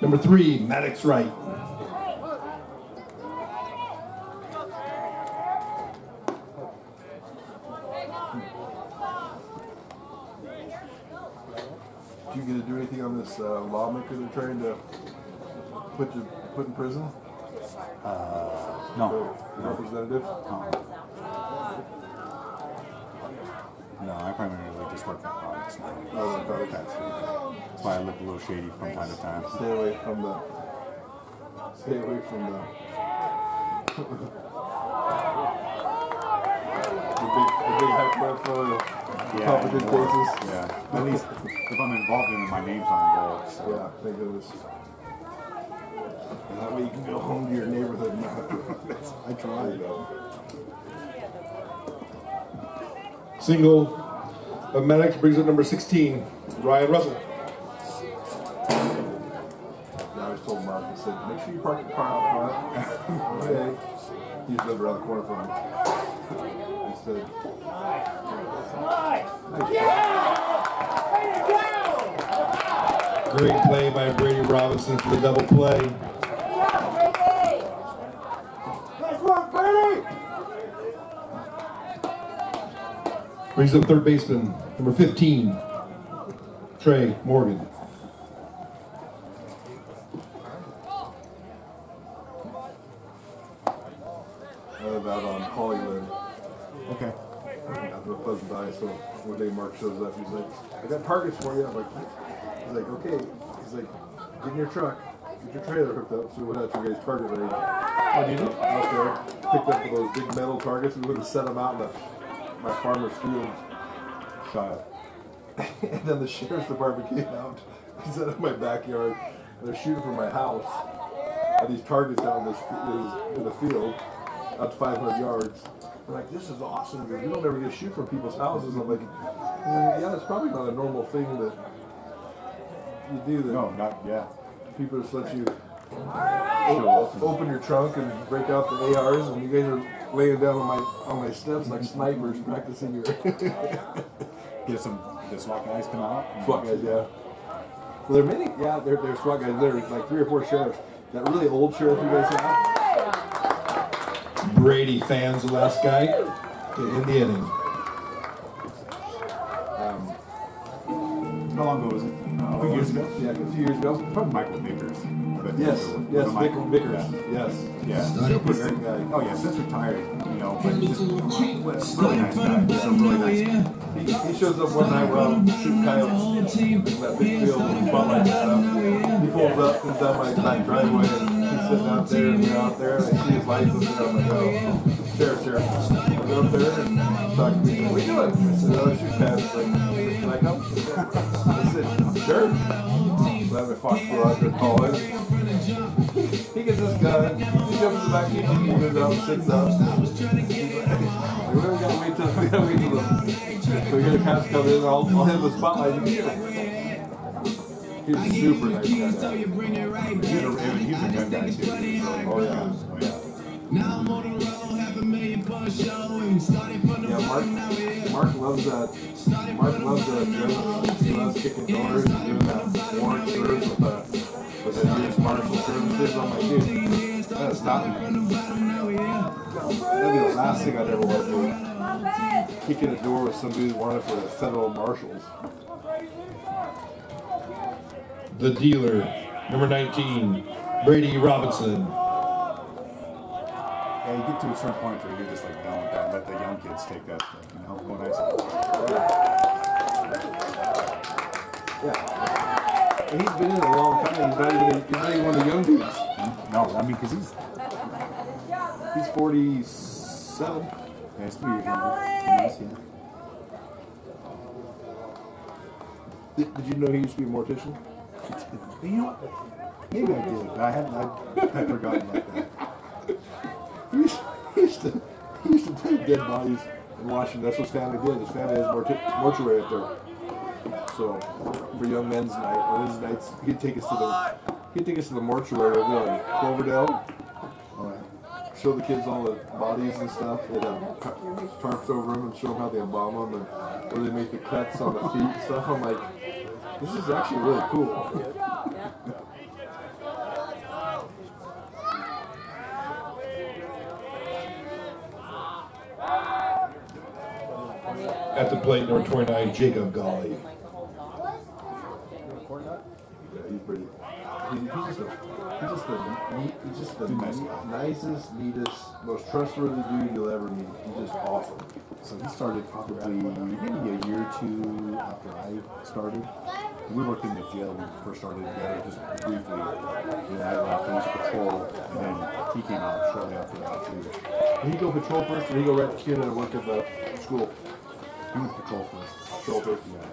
Number 3, Maddox Wright. Did you get to do anything on this lawmaker they're trying to put in prison? No. The representative? just work narcotics now. Oh, narcotics. That's why I look a little shady from time to time. Stay away from the. Stay away from the. the big high profile competent cases. Yeah. At least if I'm involved in it, my name's not involved. So. Yeah, thank goodness. And that way you can go home to your neighborhood and not have to. I tried though. Single of Maddox brings up number 16, Ryan Russell. I always told Mark, I said, make sure you park the car out front. Okay. He's lived around the corner from me. I said, Great play by Brady Robinson for the double play. Nice work, Brady! Brings up third baseman, number 15, Trey Morgan. I live out on Hollywood. Okay. After a Pleasant Eye, so one day Mark shows up, he's like, I got targets for you. I'm like, he's like, okay. He's like, get in your truck, get your trailer hooked up, so we'll have your guys' target range. Oh, do you know? Out there, picked up those big metal targets, we would have set them out in my farmer's field. Shut up. And then the sheriff's department came out, he's out in my backyard, and they're shooting from my house at these targets out in the field, out to 500 yards. I'm like, this is awesome, because you don't ever get shoot from people's houses. I'm like, yeah, it's probably not a normal thing that you do that. No, not yet. People just let you open your trunk and break out the ARs, and you guys are laying down on my steps like snipers practicing your Get some the SWAT guys come out. SWAT guys, yeah. Well, there are many, yeah, there are SWAT guys. There are like 3 or 4 sheriffs. That really old sheriff you guys have. Brady fans the last guy in the inning. How long ago was it? A few years ago? Yeah, a few years ago. Probably Michael Vickers. Yes, Michael Vickers. Yes. Yeah. Super great guy. Oh yeah, since retired, you know, but just really nice guy. Just a really nice guy. He shows up one night while I'm shooting coyotes in that big field with spotlight and stuff. He pulls up, comes down my back driveway, and he's sitting out there, and we're out there, and I see his lights up there. I'm like, oh, sheriff. I go up there and he's talking to me. What are you doing? I said, oh, shoot pads. He's like, can I come? I said, sure. So I have my Fox garage there calling. He gets his gun, he jumps in the back seat, he goes out and sits up. He's like, we gotta wait till we get the cops come in, I'll have the spotlight. He's a super nice guy. He's a good guy too. Oh yeah. Oh yeah. Yeah, Mark loves that. Mark loves that adrenaline. He loves kicking doors and doing that warrant service with the U.S. Marshal Services. I'm like, dude, that'll stop me. That'd be the last thing I'd ever want to do. Kicking a door with some dude wanted for the federal marshals. The dealer, number 19, Brady Robinson. Yeah, you get to a certain point where you're just like done with that. Let the young kids take that stuff, you know, go nice. Yeah. And he's been in it a long time. He's not even one of the young dudes. No, I mean, because He's 47. yeah, he's 3 years younger. Nice, yeah. Did you know he used to be a mortician? You know what? Maybe I did, but I forgotten about that. He used to take dead bodies in Washington. That's what his family did. His family has mortuary up there. So for young men's night, on his nights, he'd take us to the mortuary over on Cloverdale. Show the kids all the bodies and stuff. They'd have tarps over them and show them how they embalm them and where they make the cuts on the feet and stuff. I'm like, this is actually really cool. At the plate, number 29, Jacob Golly. Yeah, he's pretty. He's just a He's just the Nice guy. nicest, neatest, most trustworthy dude you'll ever meet. He's just awesome. So he started probably maybe a year or two after I started. We worked in the jail when we first started together, just briefly. And I left and went to patrol, and then he came out shortly after that too. Did he go patrol first, or did he go right to Canada and work at the school? He went to patrol first. Patrol first. Yeah.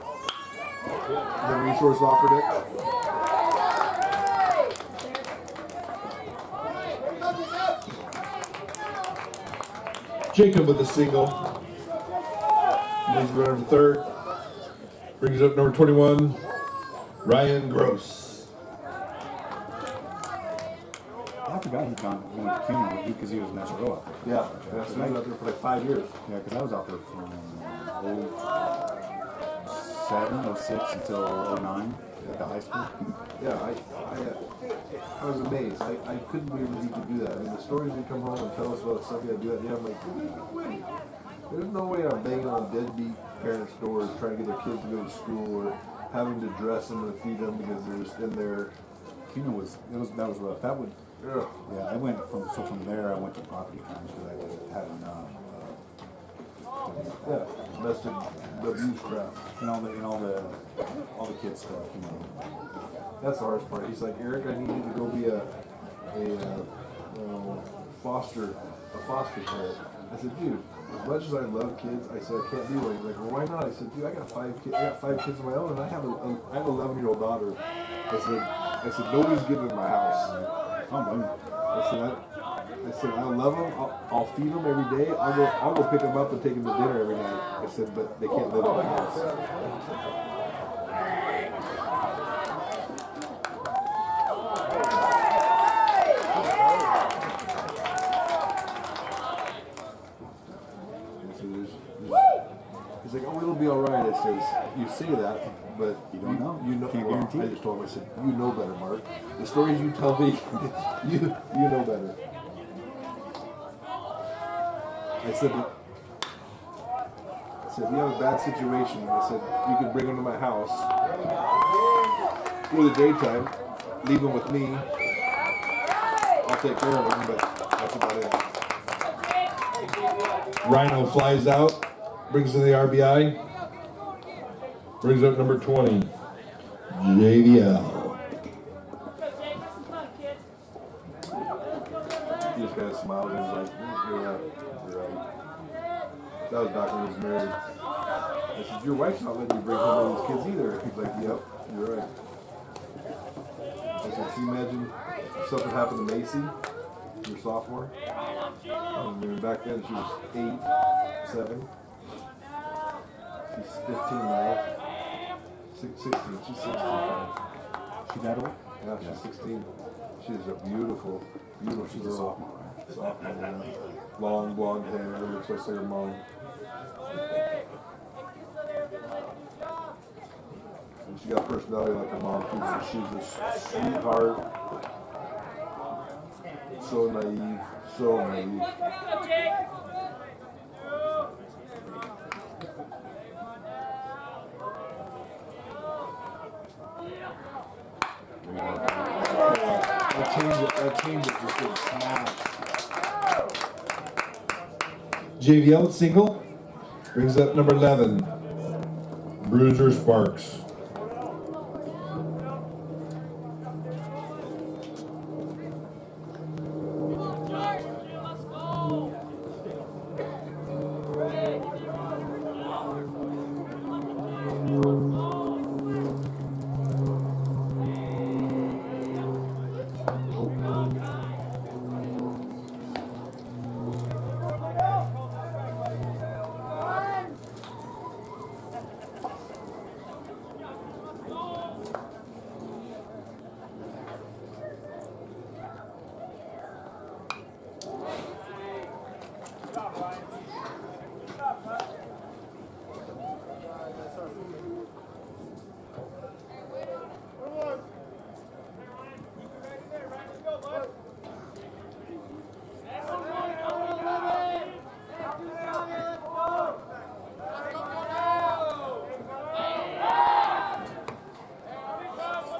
The resource offered it. Jacob with a single. He's running third. Brings up number 21, Ryan Gross. I forgot he went to CUNY because he was an SRO out there. Yeah, so he was out there for like 5 years. Yeah, because I was out there from 07, 06 until 09 at the high school. Yeah, I was amazed. I couldn't believe that he could do that. I mean, the stories he'd come home and tell us about stuff he had to do that. Yeah, I'm like, wait. There's no way I'm banging on deadbeat parents' doors trying to get their kids to go to school or having to dress them and feed them because they're just in there. CUNY that was rough. That would. Ugh. Yeah, I went from there. I went to property crimes because I just had enough. Yeah, domestic abuse crap. And all the kids stuff. You know. That's the hardest part. He's like, Eric, I need you to go be a foster parent. I said, dude, as much as I love kids, I said I can't be one. He's like, well, why not? I said, dude, I got five kids of my own, and I have an 11-year-old daughter. I said, nobody's getting in my house. I said, I love them. I'll feed them every day. I'll go pick them up and take them to dinner every night. I said, but they can't live in my house. He's like, oh, it'll be all right. I says, you say that, but You don't know. You know. Can't Well, guarantee I it. just told him. I said, you know better, Mark. The stories you tell me, you know better. I said, if you have a bad situation, I said, you can bring them to my house for the daytime, leave them with me. I'll take care of them, but that's about it. Rhino flies out, brings in the RBI, brings up number 20, JVL. He just kind of smiled and was like, yeah, you're right. That was back when he was married. I said, your wife's not letting you bring home all these kids either. He's like, yep, you're right. I said, can you imagine if something happened to Macy, your sophomore? Back then she was 8, 7. She's 15 now. 16. She's 16 now. She that old? Yeah, she's 16. She's a beautiful She's a girl. sophomore, right? Sophomore, yeah. Long blonde hair, looks like her mom. And she got personality like her mom too. So she's a sweetheart. So naive. So naive. That change it just didn't smash. JVL single, brings up number 11, Bruiser Sparks.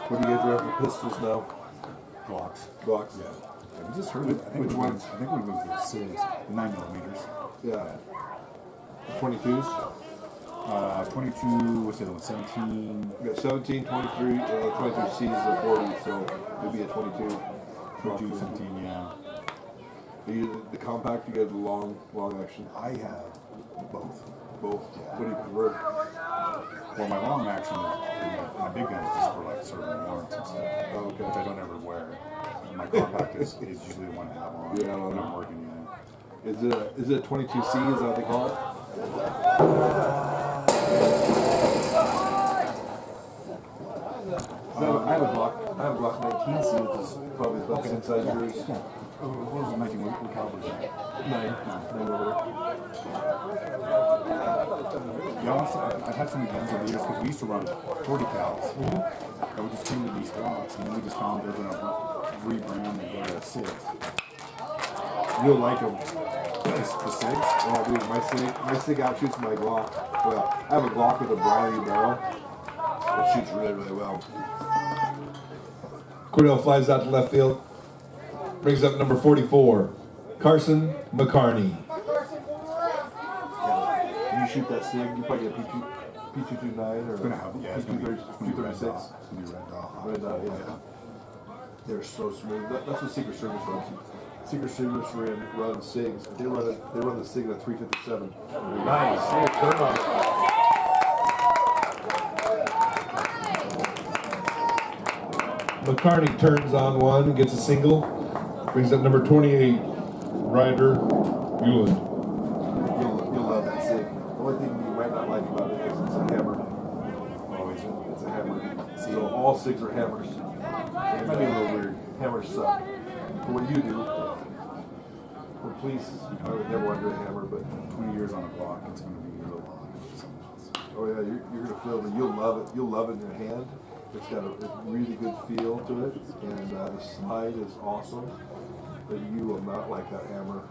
What do you guys have for pistols now? Glocks. Glocks. Glocks. Yeah. We just heard it. Which ones? I think we moved to 6, 9mm. Yeah. 22s. 22, what's the other one? 17. We got 17, 23, 22 C's and 40, so it'd be a 22. 22, 17, yeah. The compact, you got the long action. I have both. Both. Yeah. What do you prefer? Well, my long action, my big gun is just for like certain warrants and stuff. Oh, okay. Which I don't ever wear. My compact is usually the one I have on when I'm working. Yeah. Is it a 22C? Is that what they call it? I have a Glock 19C, which is probably about the same size as yours. What was it making? What caliber is that? 9 over there. Yeah, honestly, I've had so many guns over the years because we used to run 40 cals. And we just came to these Glocks, and then we just found they're going to rebrand and go to 6. You'll like them. The 6? Oh, dude, my SIG outshoots my Glock. Well, I have a Glock with a Briley barrel. It shoots really, really well. Cordell flies out to left field. Brings up number 44, Carson McCarney. Yeah. When you shoot that SIG, you probably get a P229 or It's going to have, yeah, it's going to be red dot. 236. It's going to be red dot. Red dot, yeah. They're so smooth. That's what Secret Service runs. Secret Service runs SIGs. They run the SIG at 357. Nice. Oh, turn on it. McCarney turns on one, gets a single, brings up number 28, Ryder Bueland. You'll love that SIG. The only thing you might not like about it is it's a hammer. Oh, it's a hammer. So all SIGs are hammers. It might be a little weird. Hammers suck. For what you do, for police, I would never want to do a hammer, but 20 years on a block, it's going to be real long. Something else. oh yeah, you're gonna feel it. You'll love it. You'll love it in your hand. It's got a really good feel to it, and the slide is awesome. But you will not like that hammer.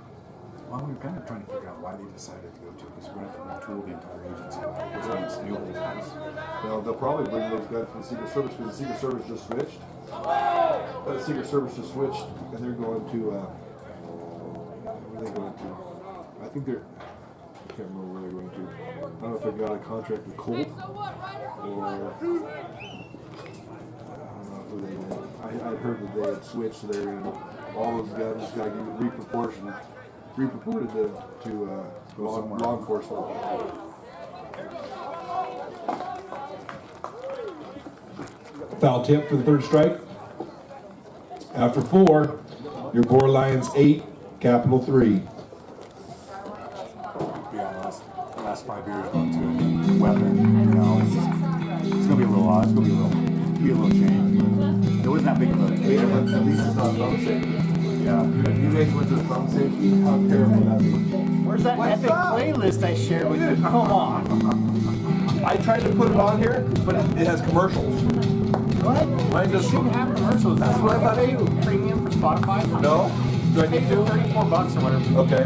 Well, we were kind of trying to figure out why they decided to go to it, because you're going to have to retool the entire agency, which means new holes. Well, they'll probably bring those guys from the Secret Service because the Secret Service just switched. The Secret Service just switched, and they're going to. Where are they going to? I think they're. I can't remember where they're going to. I don't know if they've got a contract with Colt or. I'd heard that they had switched there, and all those guns got to get reproported to law enforcement. Foul tip for the third strike. After 4, your Boar Lions 8, Capital 3. Yeah, the last 5 years going to a weapon, you know, it's going to be a little odd. It's going to be a little change. It wasn't that big of a difference. At least it's not thumb safety. Yeah. If you guys went to the thumb safety, how terrible would that be? Where's that epic playlist I shared with you? Come on. I tried to put it on here, but it has commercials. What? Mine just Shouldn't have commercials. That's what I thought too. Premium for Spotify? No? Do I need to? $34 or whatever. Okay.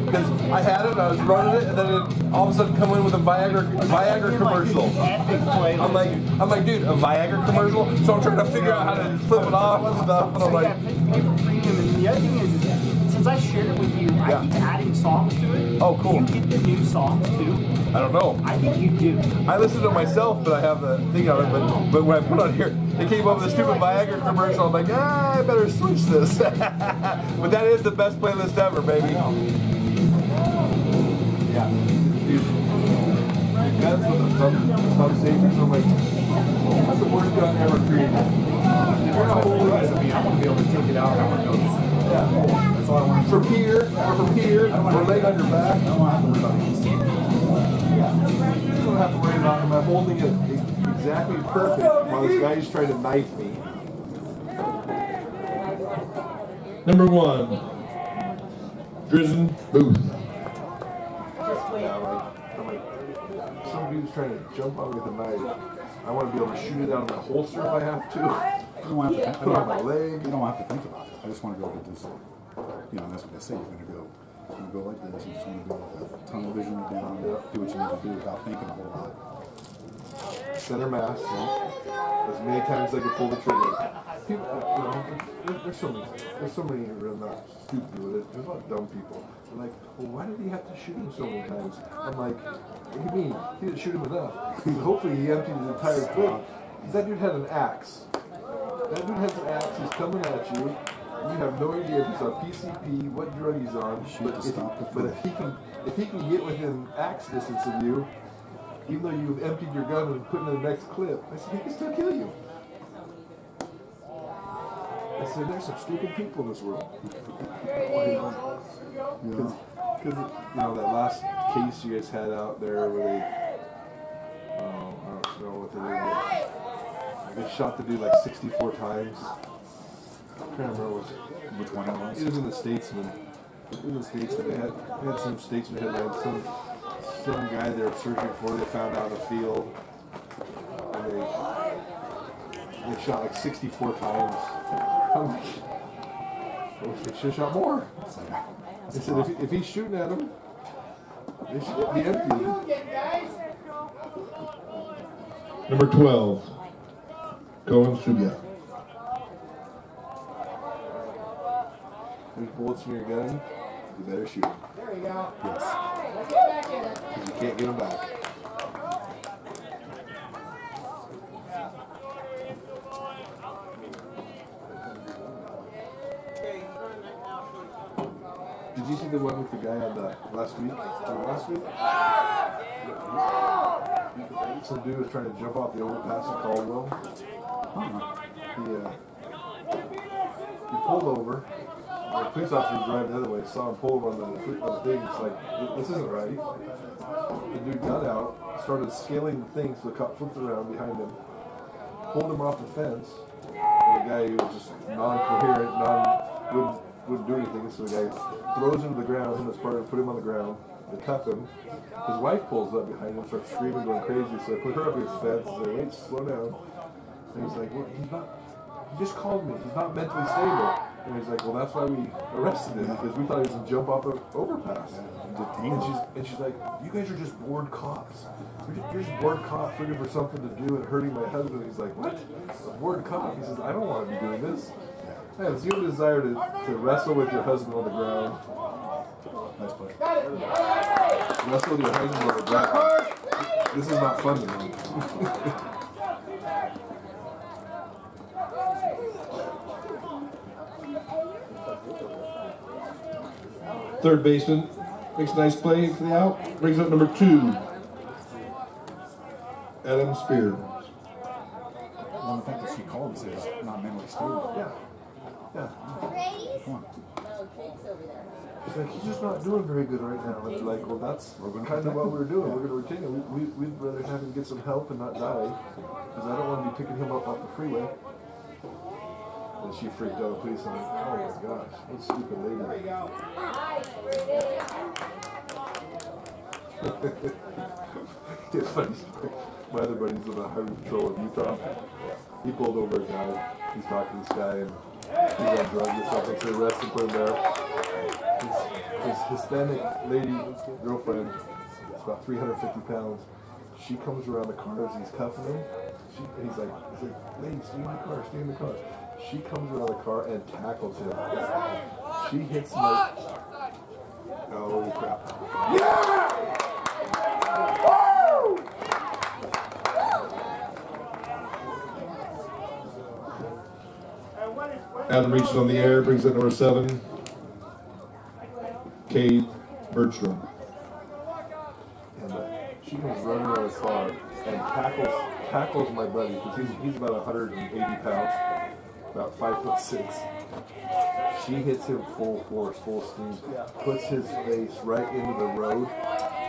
Because I had it, I was running it, and then it all of a sudden come in with a Viagra commercial. Epic playlist. I'm like, dude, a Viagra commercial? So I'm trying to figure out how to flip it off and stuff, and I'm like, pay for premium. And the other thing is, since I shared it with you, I keep adding songs to it. Oh, cool. Do you get the new songs too? I don't know. I think you do. I listen to it myself, but I have the thing on it. But when I put on here, it came up with a stupid Viagra commercial. I'm like, I better switch this. But that is the best playlist ever, baby. Yeah. Dude, your guns with the thumb safety. So I'm like, that's the worst gun ever created. I'm going to be able to take it out. I'm going to go. Yeah. That's all I want. From here, or laying on your back. I don't want to have to worry about these. You don't have to worry about him. I'm holding it exactly perfect while this guy's trying to knife me. Number 1, Drizzen Booth. I'm like, some dude's trying to jump on me with a knife. I want to be able to shoot it out of my holster if I have to. You don't have to think, Put it on my leg. You don't have to think about it. I just want to be able to just, you know, that's what they say. You're going to go like this. You just want to go with tunnel vision down, do what you need to do without thinking a whole lot. center mass as many times as I could pull the trigger. People, there's so many who are not stupid with it. There's a lot of dumb people. They're like, well, why did he have to shoot him so many times? I'm like, what do you mean? He didn't shoot him enough. So hopefully he emptied his entire clip. Because that dude had an axe. That dude has an axe. He's coming at you. You have no idea if he's on PCP, what drug he's on. But if he can get within axe distance of you, even though you've emptied your gun and put in the next clip, I said he can still kill you. I said there's some stupid people in this world. Because that last case you guys had out there where they, I don't know what they did. They shot the dude like 64 times. I can't remember Which one it was? It was in the Statesman. It was in the Statesman. They had some Statesman headlines. Some guy they were searching for. They found out in the field, and they shot like 64 times. I'm like, I wish they should have shot more. They said if he's shooting at him, they should be empty. Number 12, Cohen Subia. There's bullets in your gun, you better shoot them. There you go. Yes. Let's get back in it. Because you can't get them back. Did you see the one with the guy on the last week? Some dude was trying to jump off the overpass in Caldwell. He pulled over. The police officer was driving the other way, saw him pull over on the thing. It's like, this isn't right. The dude got out, started scaling the thing, so the cop flipped around behind him, pulled him off the fence. And the guy who was just non-coherent, wouldn't do anything, so the guy throws him to the ground, him and his partner put him on the ground, they cuff him. His wife pulls up behind him, starts screaming, going crazy, so they put her up against the fence and say, wait, slow down. And he's like, well, he just called me, he's not mentally stable. And he's like, well, that's why we arrested him, because we thought he was going to jump off the overpass. And she's like, you guys are just bored cops. You're just bored cops looking for something to do and hurting my husband. He's like, what? A bored cop? He says, I don't want to be doing this. Yeah, it's your desire to wrestle with your husband on the ground. Nice play. Wrestle with your husband on the ground. This is not fun to me. Third baseman makes a nice play for the out. Brings up number 2, Adam Spear. One thing that she called and said is not mentally stable. Yeah. Come on. It's like, he's just not doing very good right now. It's like, well, that's kind of what we're doing. We're going to retain him. We'd rather have him get some help and not die, because I don't want to be picking him up off the freeway. And she freaked out. The police. I'm like, oh my gosh, what a stupid lady. There you go. It's funny. My other buddy's in the highway patrol in Utah. He pulled over a guy. He's talking to this guy, and he's on drugs or something. So they arrested him, put him there. His Hispanic lady girlfriend is about 350 pounds. She comes around the car as he's cuffing him. He's like, lady, stay in the car. She comes around the car and tackles him. She hits him like, oh crap. Yeah! Woo! Adam reaches on the air, brings up number 7, Cade Bergstrom. And she comes running around the car and tackles my buddy, because he's about 180 pounds, about 5'6". She hits him full force, full steam, puts his face right into the road,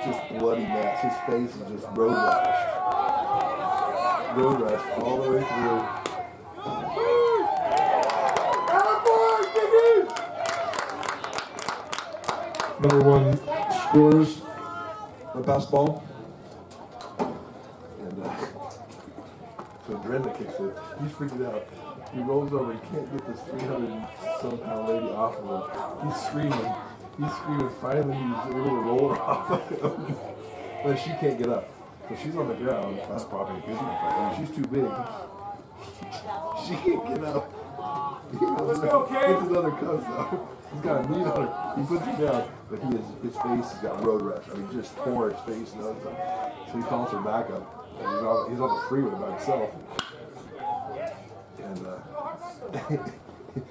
just bloody mess. His face is just road rashed all the way through. Number 1 scores the basketball. And so Brenda kicks it. He's freaking out. He rolls over. He can't get this 300-some-pound lady off of him. He's screaming. Finally, he's able to roll her off of him. But she can't get up. So she's on the ground. That's probably a good one. She's too big. She can't get up. Let's go, Kate. Gets his other cubs though. He's got a knee on her. He puts her down, but his face has got road rash. I mean, just tore his face and everything. So he calls her back up. And he's on the freeway by himself. And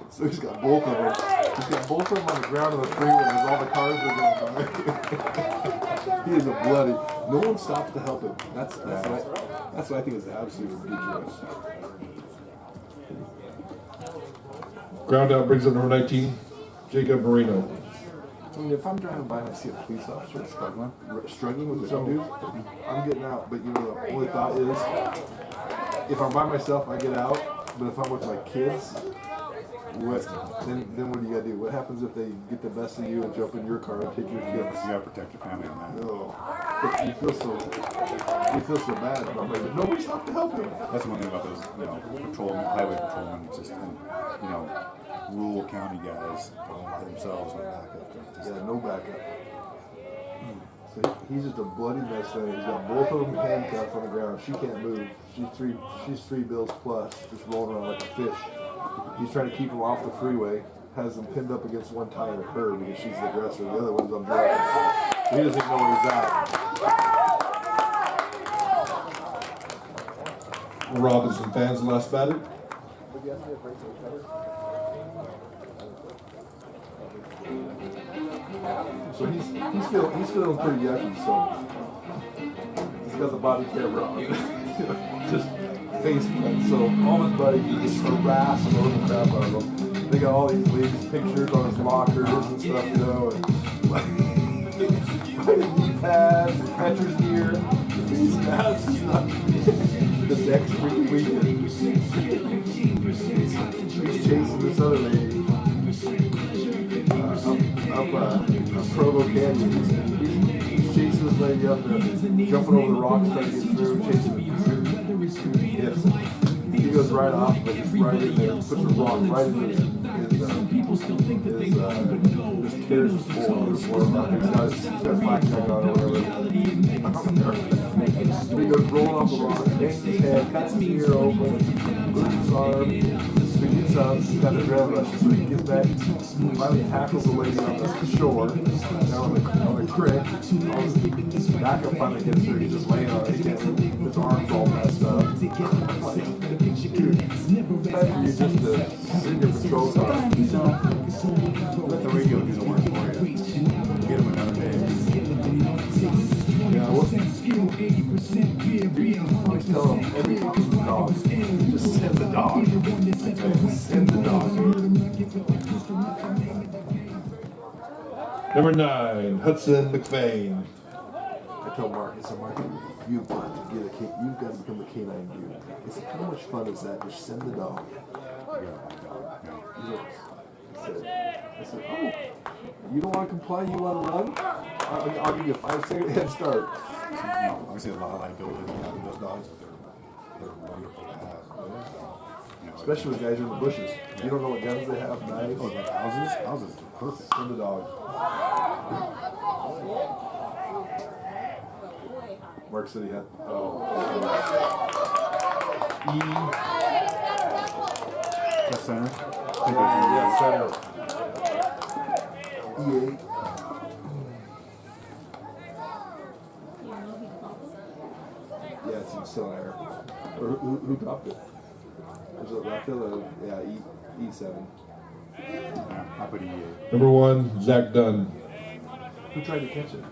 so he's got both of them. He's got both of them on the ground of the freeway as all the cars are going by. He is a bloody. No one stops to help him. That's what I think is absolutely ridiculous. Ground out brings up number 19, Jacob Marino. I mean, if I'm driving by and I see a police officer struggling with some dude, I'm getting out. But you know, the only thought is, if I'm by myself, I get out. But if I'm with my kids, then what do you gotta do? What happens if they get the best of you and jump in your car and take your kids? You gotta protect your family on that. No, but you feel so bad. But I'm like, nobody stopped to help him. That's one thing about those, patrolmen, highway patrolmen, just, rural county guys all by themselves, no backup. Yeah, no backup. So he's just a bloody mess there. He's got both of them handcuffed on the ground. She can't move. She's three bills plus, just rolling around like a fish. He's trying to keep them off the freeway. Has them pinned up against one tire of her because she's the aggressor. The other one's on drugs. He doesn't even know where he's at. Robinson fans last batted. So he's feeling pretty yucky. So he's got the body camera on, just face plant. So all his buddies, he just harassing the crap out of them. They got all these ladies' pictures on his lockers and stuff, and like knee pads, and catcher's gear, these masks and stuff. The next weekend, he's chasing this other lady. Up Provo Canyon. He's chasing this lady up there, jumping over the rocks, trying to get through, chasing her. Yes. He goes right off, but he's right in there, puts a rock right into his carriage floor. He's got black tag on or whatever. He goes rolling off the rock, bangs his head, cuts his ear open, loses his arm. So he gets up, he's got the adrenaline rush, so he gets back, finally tackles the lady on the shore, down on the creek. Backup finally gets her, he's just laying on it, he can't move, his arm's all messed up. Like, dude, you're just a senior patrol car. Let the radio do the work for you. Get him another day. Yeah, always tell him every dog, just send the dog. Send the dog. Number 9, Hudson McFain. I tell Mark, I said, Mark, you've got to become a canine dude. I said, how much fun is that? Just send the dog. I said, oh, you don't want to comply, you want to run? I'll give you a 5-second head start. Obviously, a lot of liability having those dogs, but they're wonderful to have. Especially with guys in the bushes. You don't know what guns they have, knives. Oh, like houses? Houses are perfect. Send the dog. Mark said he had, E. That's center? Yeah, center. E8. Yeah, it's still there. Or who dropped it? Was it Rafael? Yeah, E7. Yeah, I put E8. Number 1, Zach Dunn. Who tried to catch it?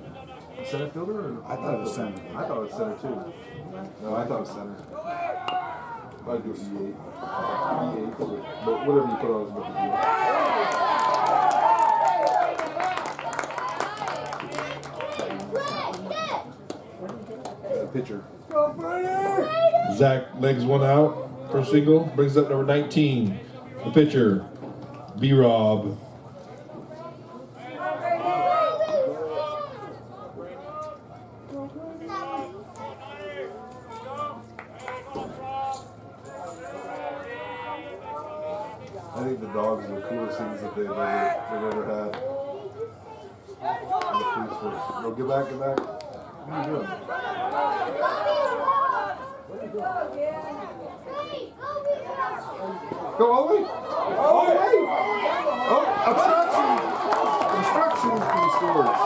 Center fielder? Or I thought it was center. I thought it was center too. No, I thought it was center. I'd do E8. E8, but whatever you put on is what you do. Pitcher. Zach legs one out for a single. Brings up number 19, the pitcher, B-Rob. I think the dogs are the coolest things that they've ever had. And the police force. No, get back. What are you doing? Go all the way. All the way. Oh, obstruction. Obstruction from scores.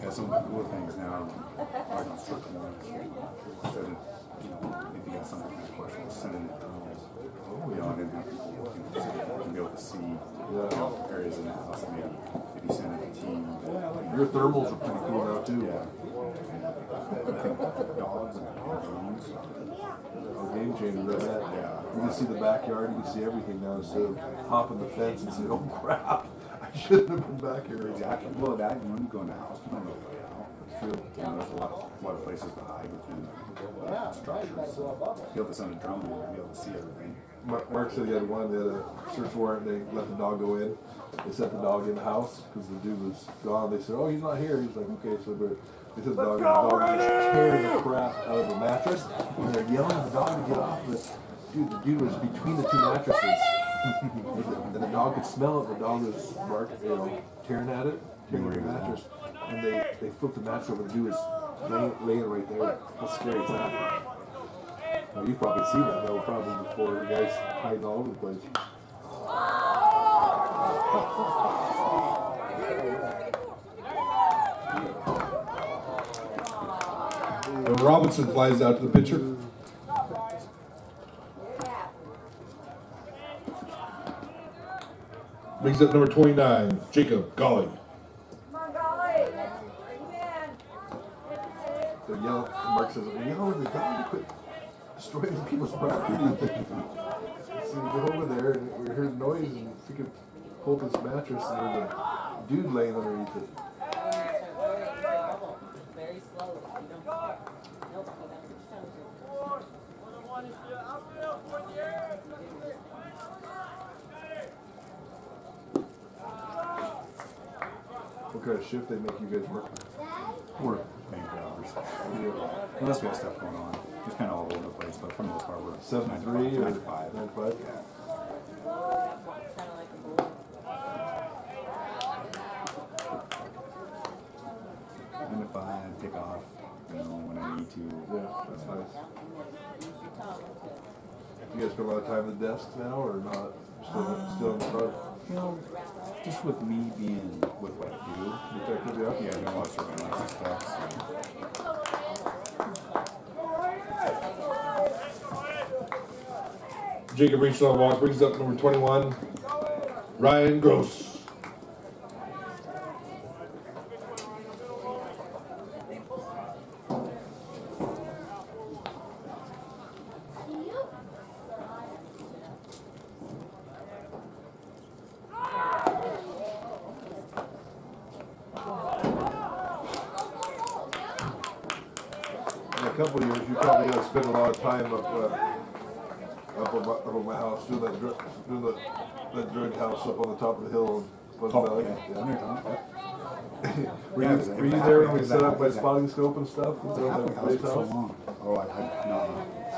Yeah, some of the cool things now are not structured ones. Instead of, if you got something kind of questionable, sending it through. And then have people working so that you can be able to see areas in the house that maybe if you send it to a team. Your thermals are pretty cool now too. Yeah. I think dogs and drones. Game changer, right? Yeah. You can see the backyard, you can see everything now instead of hopping the fence and say, oh crap, I shouldn't have been back here. Exactly. Well, that when you go in the house, you don't know the layout. It's true. There's a lot of places to hide within structures. So if you have to send a drone, you'll be able to see everything. Mark said he had one, they had a search warrant, they let the dog go in. They set the dog in the house because the dude was gone. They said, oh, he's not here. He's like, okay, so they set the dog in. The dog was tearing the crap out of the mattress. And they're yelling at the dog to get off. But dude, the dude was between the two mattresses. And the dog could smell it. The dog was tearing at it, tearing the mattress. And they flipped the mattress over. The dude was laying right there. How scary is that? Well, you probably see that though, probably before the guys hiding all over the place. And Robinson flies out to the pitcher. Brings up number 29, Jacob Golly. They're yelling. Mark says, they're yelling at the dog to quit destroying people's property. So we go over there and we heard noise and we could pull this mattress and there's a dude laying underneath it. Very slowly. What kind of shift they make you guys work? We're bank hours. Unless we have stuff going on. It's kind of all over the place, but for the most part, we're 7 to 3 or 9 to 5. 9 to 5? Yeah. Kind of like a bull. 9 to 5, pick off, when I need to. Yeah, that's nice. You guys spend a lot of time at the desk now or not? Still in the front? Just with me being with what I do. Detective, yeah? Yeah, I don't want to surveillance stuff. Jacob reaches on walk, brings up number 21, Ryan Gross. In a couple of years, you're probably going to spend a lot of time up on my house doing that drug house up on the top of the hill. Oh, yeah. Were you there when we set up my spotting scope and stuff? So long. Oh, no.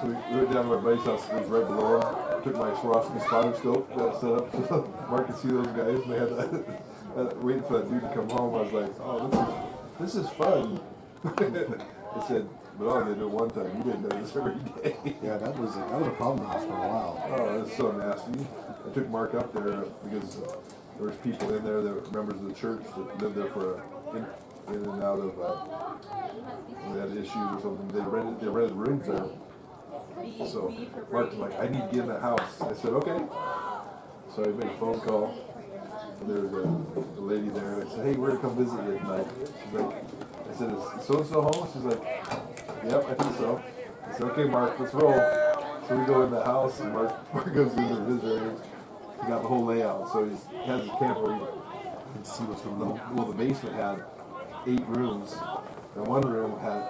So we went down to my buddy's house, it was right below him. Took my Swarovski spotting scope, got it set up so Mark could see those guys, and they had waiting for that dude to come home. I was like, oh, this is fun. I said, but I only did it one time. You didn't do this every day. Yeah, that was a problem house for a while. Oh, that's so nasty. I took Mark up there because there was people in there that were members of the church that lived there for in and out of when they had issues or something. They rented rooms there. So Mark was like, I need to get in that house. I said, okay. So I made a phone call. And there was a lady there. And I said, hey, we're gonna come visit you tonight. She's like, I said, is so-and-so home? She's like, yep, I think so. I said, okay, Mark, let's roll. So we go in the house, and Mark goes into the visitor. He got the whole layout. So he has his camper. You can see what's going on. Well, the basement had 8 rooms. And one room had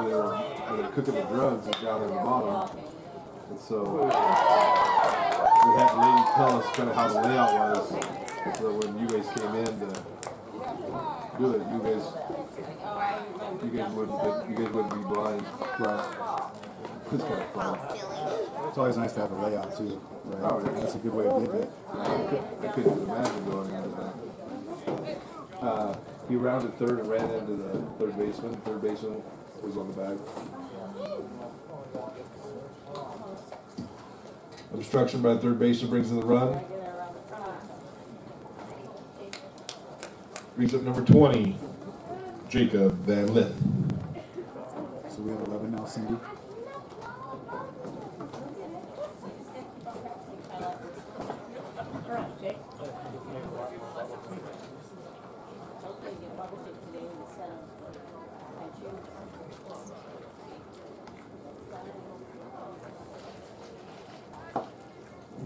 where they were cooking the drugs was down in the bottom. And so we had the lady tell us kind of how the layout was. So when you guys came in to good. You guys wouldn't be blind. Right. It's kind of fun. It's always nice to have a layout too. Right. Oh, yeah. That's a good way to get it. I couldn't imagine going into that. He rounded third and ran into the third baseman. Third baseman was on the bag. Obstruction by the third baseman brings in the run. Brings up number 20, Jacob Van Lith. So we have 11 now, Cindy.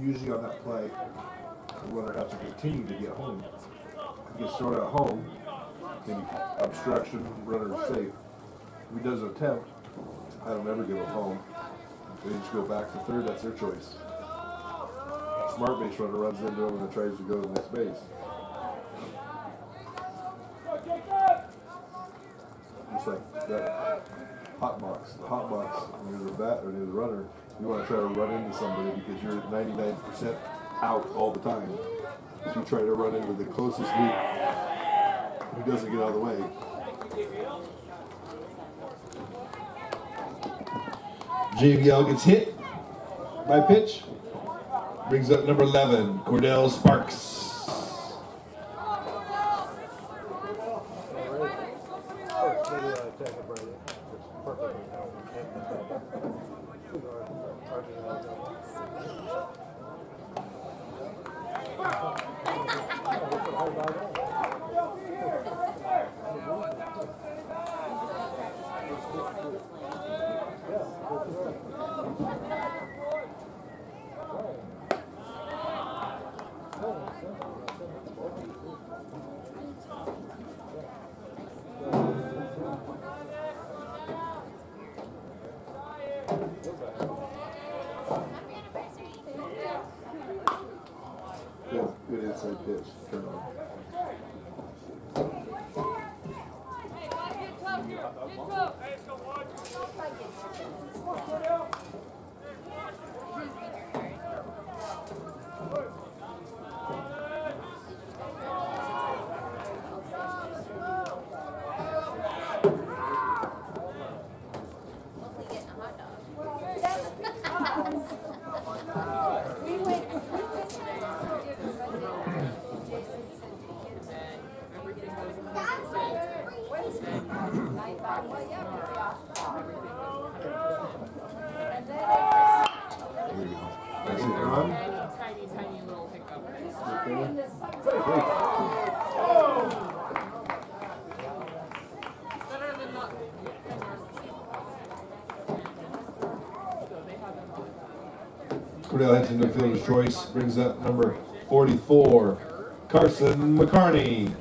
Usually on that play, the runner has to continue to get home. He gets thrown out home, then obstruction, runner is safe. If he does an attempt, I don't ever give him home. They just go back to third, that's their choice. Smart base runner runs into him and tries to go to the next base. Just like that hot box. The hot box, when you're the bat or you're the runner, you want to try to run into somebody because you're 99% out all the time. So you try to run into the closest loop who doesn't get out of the way. JVL gets hit by pitch. Brings up number 11, Cordell Sparks. Good inside pitch. Turn on. Cordell heads into fielder's choice, brings up number 44, Carson McCarney.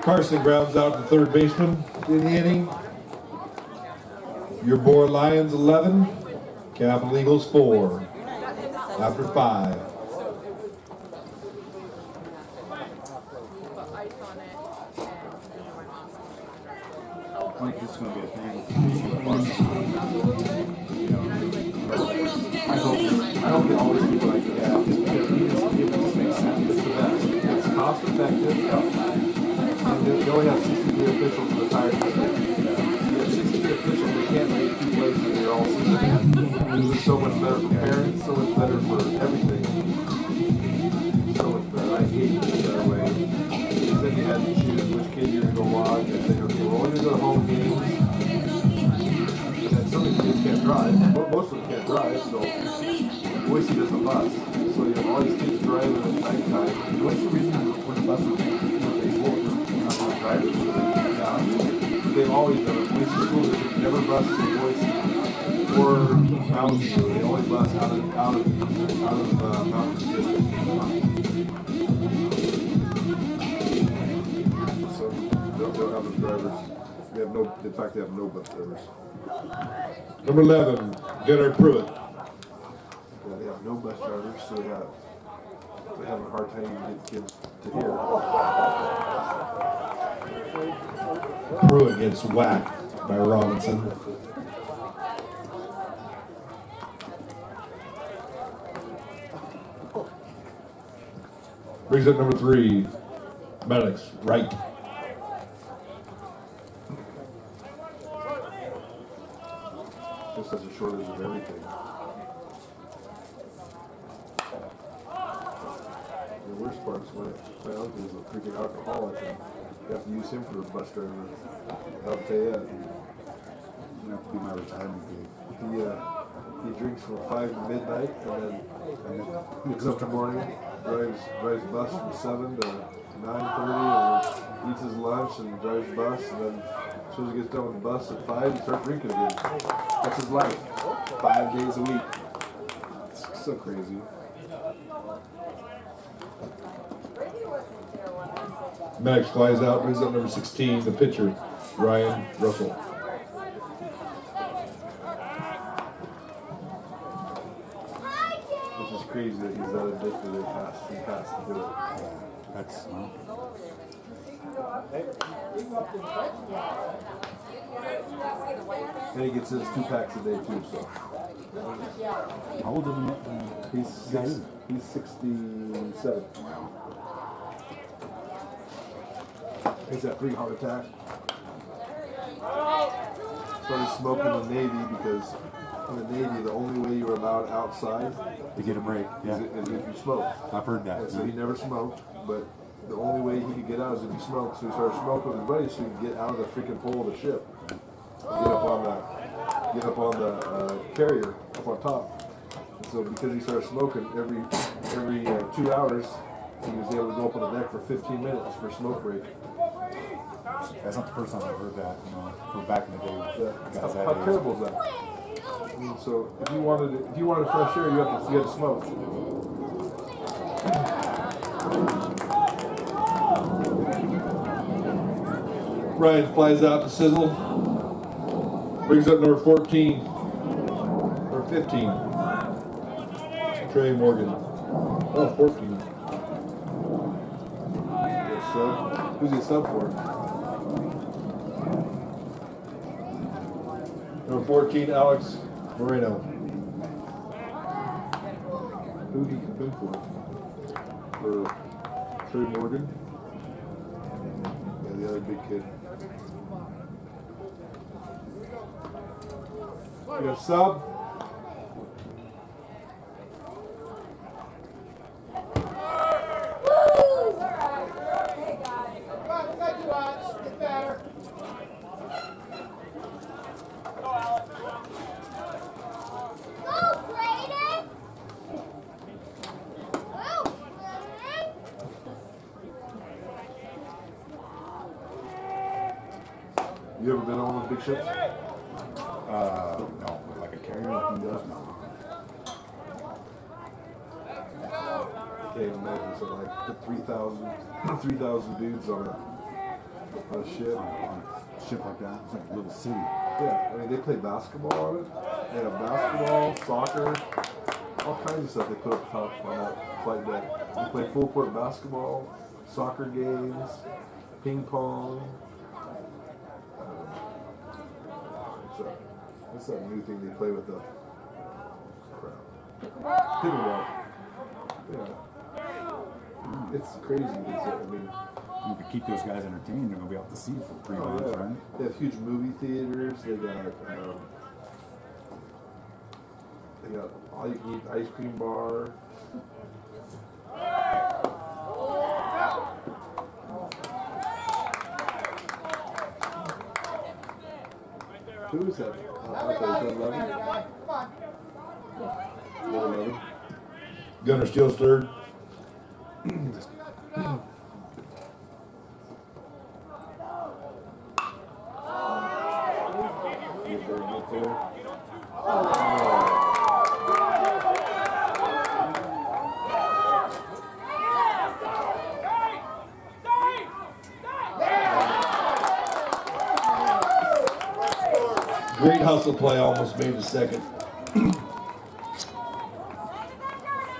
Carson grounds out the third baseman in the inning. Your board Lions 11, Capital Eagles 4. After 5. I think this is going to be a thing. I hope it always be like that. It just makes sense. It's the best. It's cost effective. And they only have 63 officials in the entire district. You have 63 officials, they can't make 2 plays in there all season. This is so much better for parents, so much better for everything. So much better. I hate it the other way. Because then you had to choose which kid you're going to go watch and say, okay, we're only going to go to home games. And then some of these kids can't drive. Most of them can't drive, so Boise doesn't bus. So you have all these kids driving at nighttime. What's the reason for the buses? They won't drivers, so they can't always done it. Boise School District never buses in Boise or Mountain View. They only bus out of Mountain View District. So they don't have the drivers. They have no. In fact, they have no bus drivers. Number 11, Gunnar Pruitt. Yeah, they have no bus drivers, so they're having a hard time getting kids to here. Pruitt gets whacked by Robinson. Brings up number 3, Maddox, right. Just has a shortage of everything. The worst part is when my uncle is a freaking alcoholic and you have to use him for a bus driver. I'll tell you that. You have to be my retirement gig. He drinks from 5 to midnight and then wakes up in the morning, drives bus from 7 to 9:30 and eats his lunch and drives bus and then as soon as he gets done with the bus at 5 he starts drinking again. That's his life. 5 days a week. It's so crazy. Maddox flies out, brings up number 16, the pitcher, Ryan Russell. Which is crazy that he's that addicted. He has to do it. That's And he gets his 2 packs a day too. So how old is he? he's 67. He's had 3 heart attacks. Started smoking in the Navy because in the Navy the only way you were allowed outside To get a break. Yeah. is if you smoke. I've heard that. And so he never smoked, but the only way he could get out is if he smoked. So he started smoking with his buddies so he could get out of the freaking pole of the ship. Get up on the carrier up on top. And so because he started smoking every 2 hours, he was able to go up on the deck for 15 minutes for a smoke break. That's not the first time I've heard that, from back in the day. Yeah. Guys that How age. terrible is that? I mean, so if you wanted fresh air, you had to smoke. Ryan flies out to sizzle. Brings up number 14, or 15, Trey Morgan. Oh, 14. Yes, sub. Who's he sub for? Number 14, Alex Moreno. Who he come in for Trey Morgan? Yeah, the other big kid. You got a sub? You ever been on those big ships? No, like a carrier like he does, no. I can't imagine something like put 3,000 dudes on a ship. On a ship like that, it's like a little city. Yeah, I mean they play basketball on it. They have basketball, soccer, all kinds of stuff they put up top on that flight deck. They play full court basketball, soccer games, ping pong. What's that new thing they play with the crowd? Pickleball. Yeah. It's crazy. I mean, You could keep those guys entertained, they're going to be out to sea for 3 months, yeah. right? They have huge movie theaters. They got all you can eat ice cream bar. Who is that? Okay, is that 11? 11. Gunner steals third. right there. Great hustle play, almost made the second.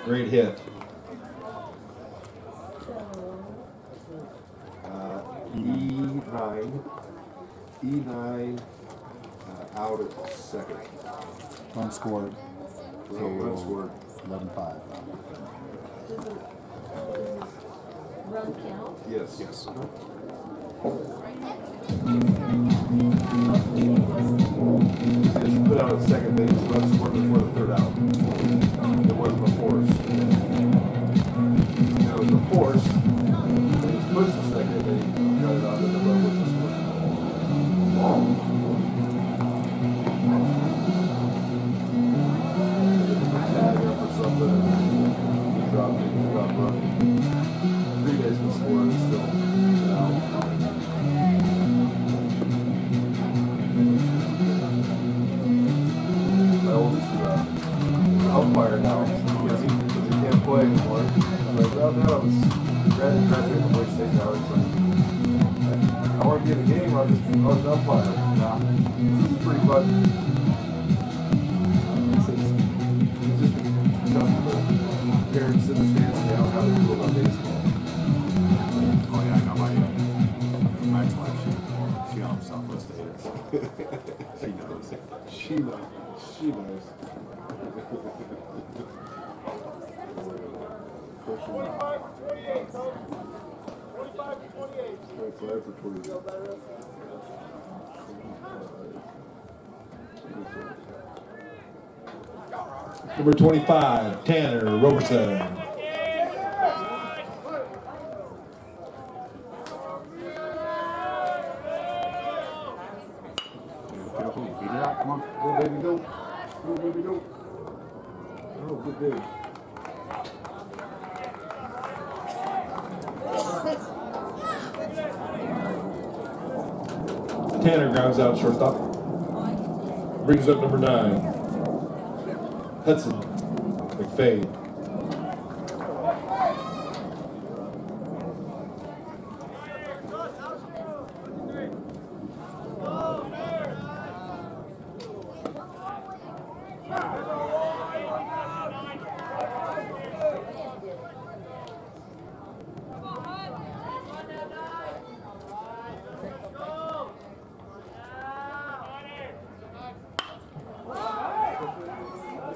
Great hit. E9 out at second. Run scored. So run scored. 11-5. Run count. Yes. Yes. It's put out at second base, so run scored before the third out. It wasn't a force. It was a force. It was pushed to second, they got it out of the run with the score. For something, he dropped run. 3 days before, and still out. My oldest umpire now because he can't play anymore. I'm like, well, no, I was graduating from Wake State now. It's like, I want to be in the game. I was an umpire. Nah, it's pretty fun. It's just tough for parents in the stands now how they feel about baseball. Oh yeah, I know my ex-wife, she on Southwest Haters. She knows. She knows. She knows. 45-28, so 45-28. 25 for 28. Number 25, Tanner Roberson. Beat it out, come on. Go, baby, go. Go, baby, go. Oh, good day. Tanner grounds out shortstop. Brings up number 9, Hudson McFade.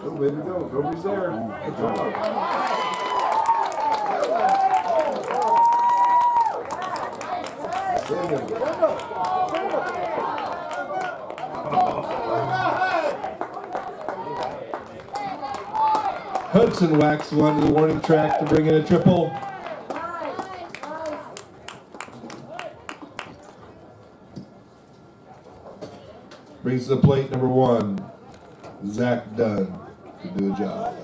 Go, baby, go. Nobody's there. Good job. Hudson whacks one to the warning track to bring in a triple. Brings to the plate number 1, Zach Dunn, to do a job.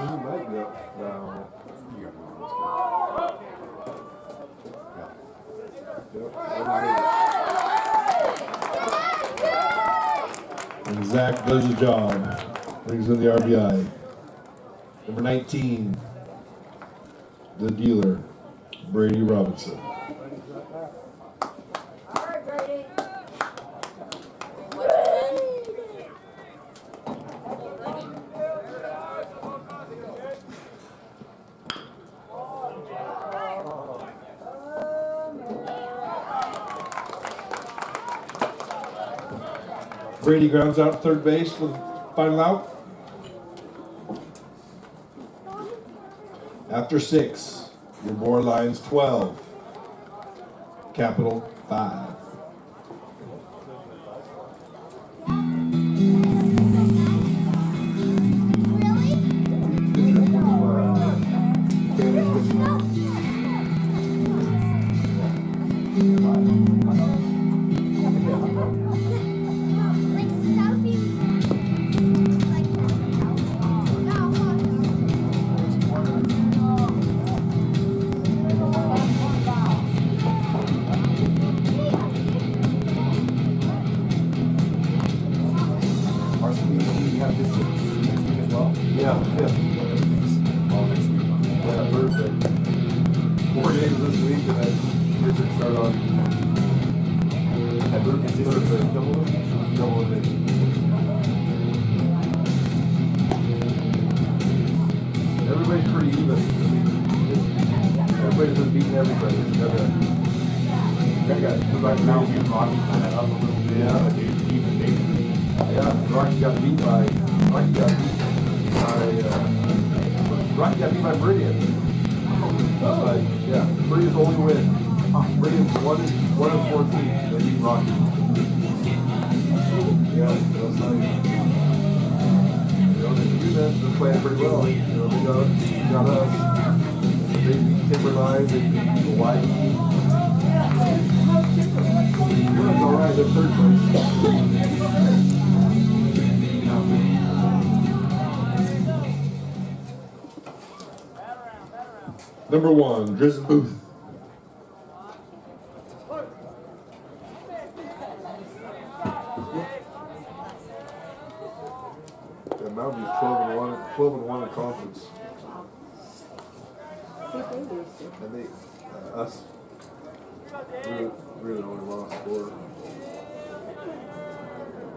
He might be up now. And Zach does the job. Brings in the RBI. Number 19, the dealer, Brady Robinson. Brady grounds out third base for the final out. After 6, your board line's 12, Capital 5. third base. Double it. Everybody's pretty even. Everybody's been beating everybody. Like now we Rocky kind of up a little bit. Yeah, Rocky got beat by Meridian. That's like, yeah, Meridian's only win. Meridian's 1-14. They beat Rocky. Yeah, that's nice. You know, the defense been playing pretty well. You know, they got us. They beat Timberline. They beat Hawaii. That's all right. They're third place. Number 1, Drizzy Booth. Yeah, Mountain View's 12-1 in conference. And they, us, we're the only lost score.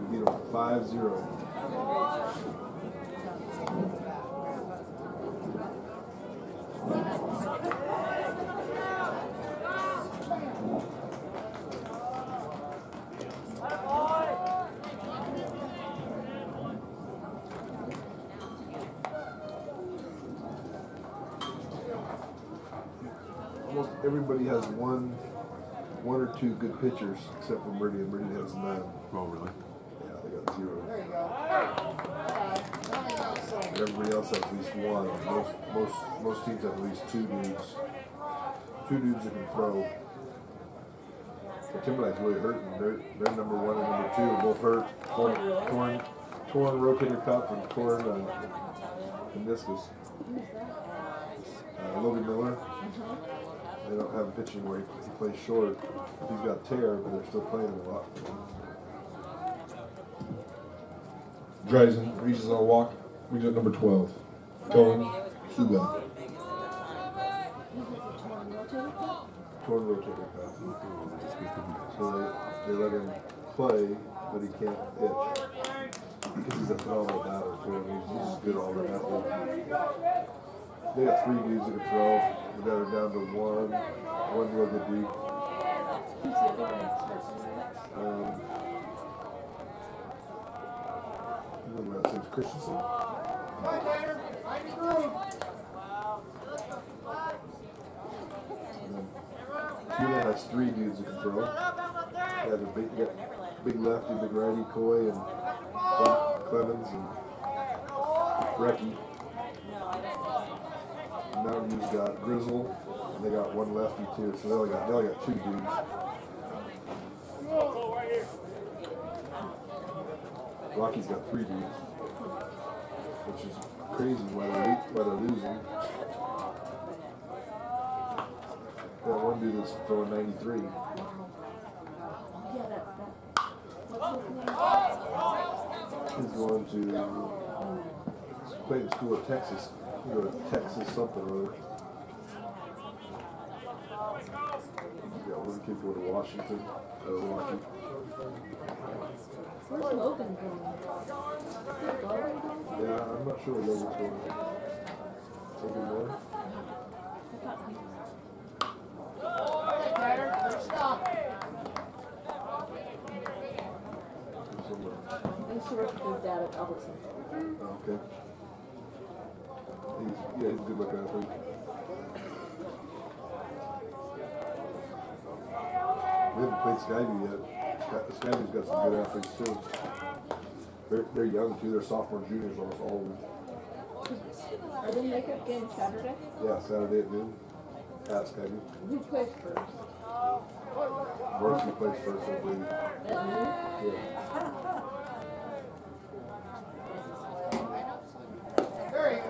We beat them 5-0. Almost everybody has one or two good pitchers, except for Meridian. Meridian has none. Oh, really? Yeah, they got 0. There you go. And everybody else has at least one. Most teams have at least 2 dudes. 2 dudes that can throw. The Timberline's really hurting. They're number 1 and number 2 are both hurt. Torn rotator cuff and torn meniscus. Logan Miller. They don't have him pitching where he plays short. He's got tear, but they're still playing him a lot. Dreisen reaches on a walk. We get number 12. Dylan Huga. Torn rotator cuff. So they let him play, but he can't pitch. Because he's a phenomenal batter too. He's a good all-around athlete. They got 3 dudes that can throw. We got her down to one real good dude. His name's Christensen. Cuba has 3 dudes that can throw. They have a big lefty, big righty, Coy, and Clemens, and Brecky. Mountain View's got Grizzle, and they got 1 lefty too, so they only got 2 dudes. Rocky's got 3 dudes, which is crazy why they're losing. Got 1 dude that's throwing 93. He's going to play in school at Texas. You go to Texas something or other. Yeah, one kid going to Washington. Milwaukee. Where's Logan going? Yeah, I'm not sure where Logan's going. Logan Miller? Stop. Somewhere. I used to work with his dad at Albertson. Oh, okay. He's a good looking athlete. We haven't played Skyview yet. Skyview's got some good athletes too. They're young too. They're sophomore, juniors, almost all of them. Are they makeup game Saturday? Yeah, Saturday at noon at Skyview. Who plays first? Varsity plays first, hopefully. At noon? Yeah. There you go.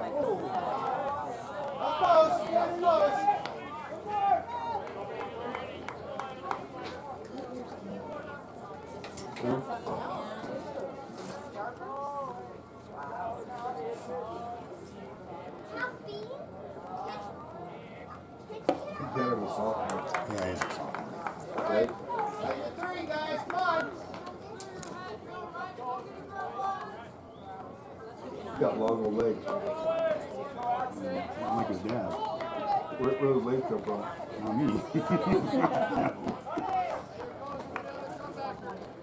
Close. Close. Tanner was sophomore. Yeah, he's Right? Second 3, guys. Come on. got long old legs. Like his dad. Where those legs come from? Not me.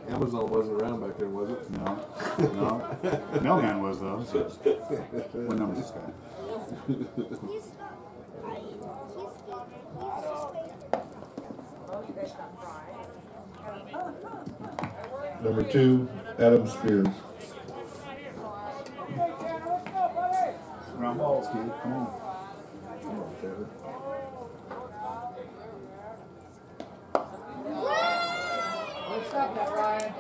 Amazon wasn't around back then, was it? No. Mailman was though. So. What number is this guy? Number 2, Adam Spears. Round balls, kid. Come on. Come on, Taylor. Stop that, Ryan.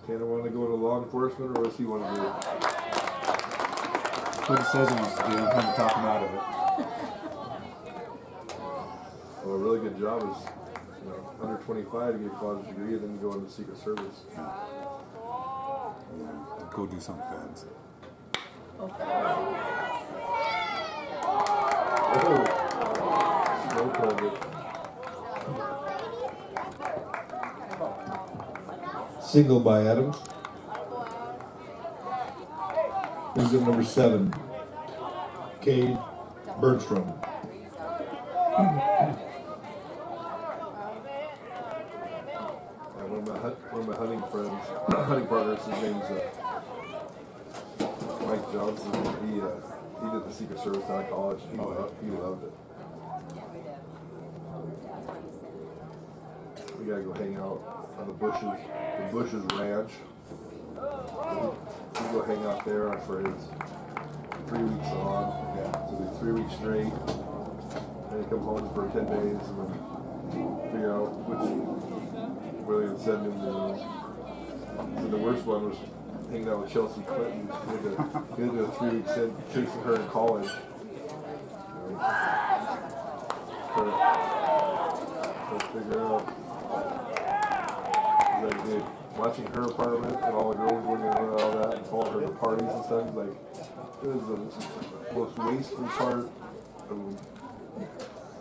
Tanner want to go into law enforcement, or what does he want to do? That's what he says he wants to do. I'm trying to talk him out of it. Well, a really good job is, under 25 to get a college degree, and then you go into Secret Service. Go do some feds. Oh, slow target. Single by Adams. Brings up number 7, Cade Bergstrom. One of my hunting friends, hunting partners, his name's Mike Johnson. He did the Secret Service out of college. He loved it. We gotta go hang out on the Bushes Ranch. We go hang out there for his 3 weeks on. Yeah, so it'll be 3 weeks straight. And then come home for 10 days and then figure out where they would send him to. So the worst one was hanging out with Chelsea Clinton. He had to do a 3 week stint chasing her in college. So figure out. Like, dude, watching her apartment and all the girls going in and all that and following her to parties and stuff, like, it was the most wasteful part of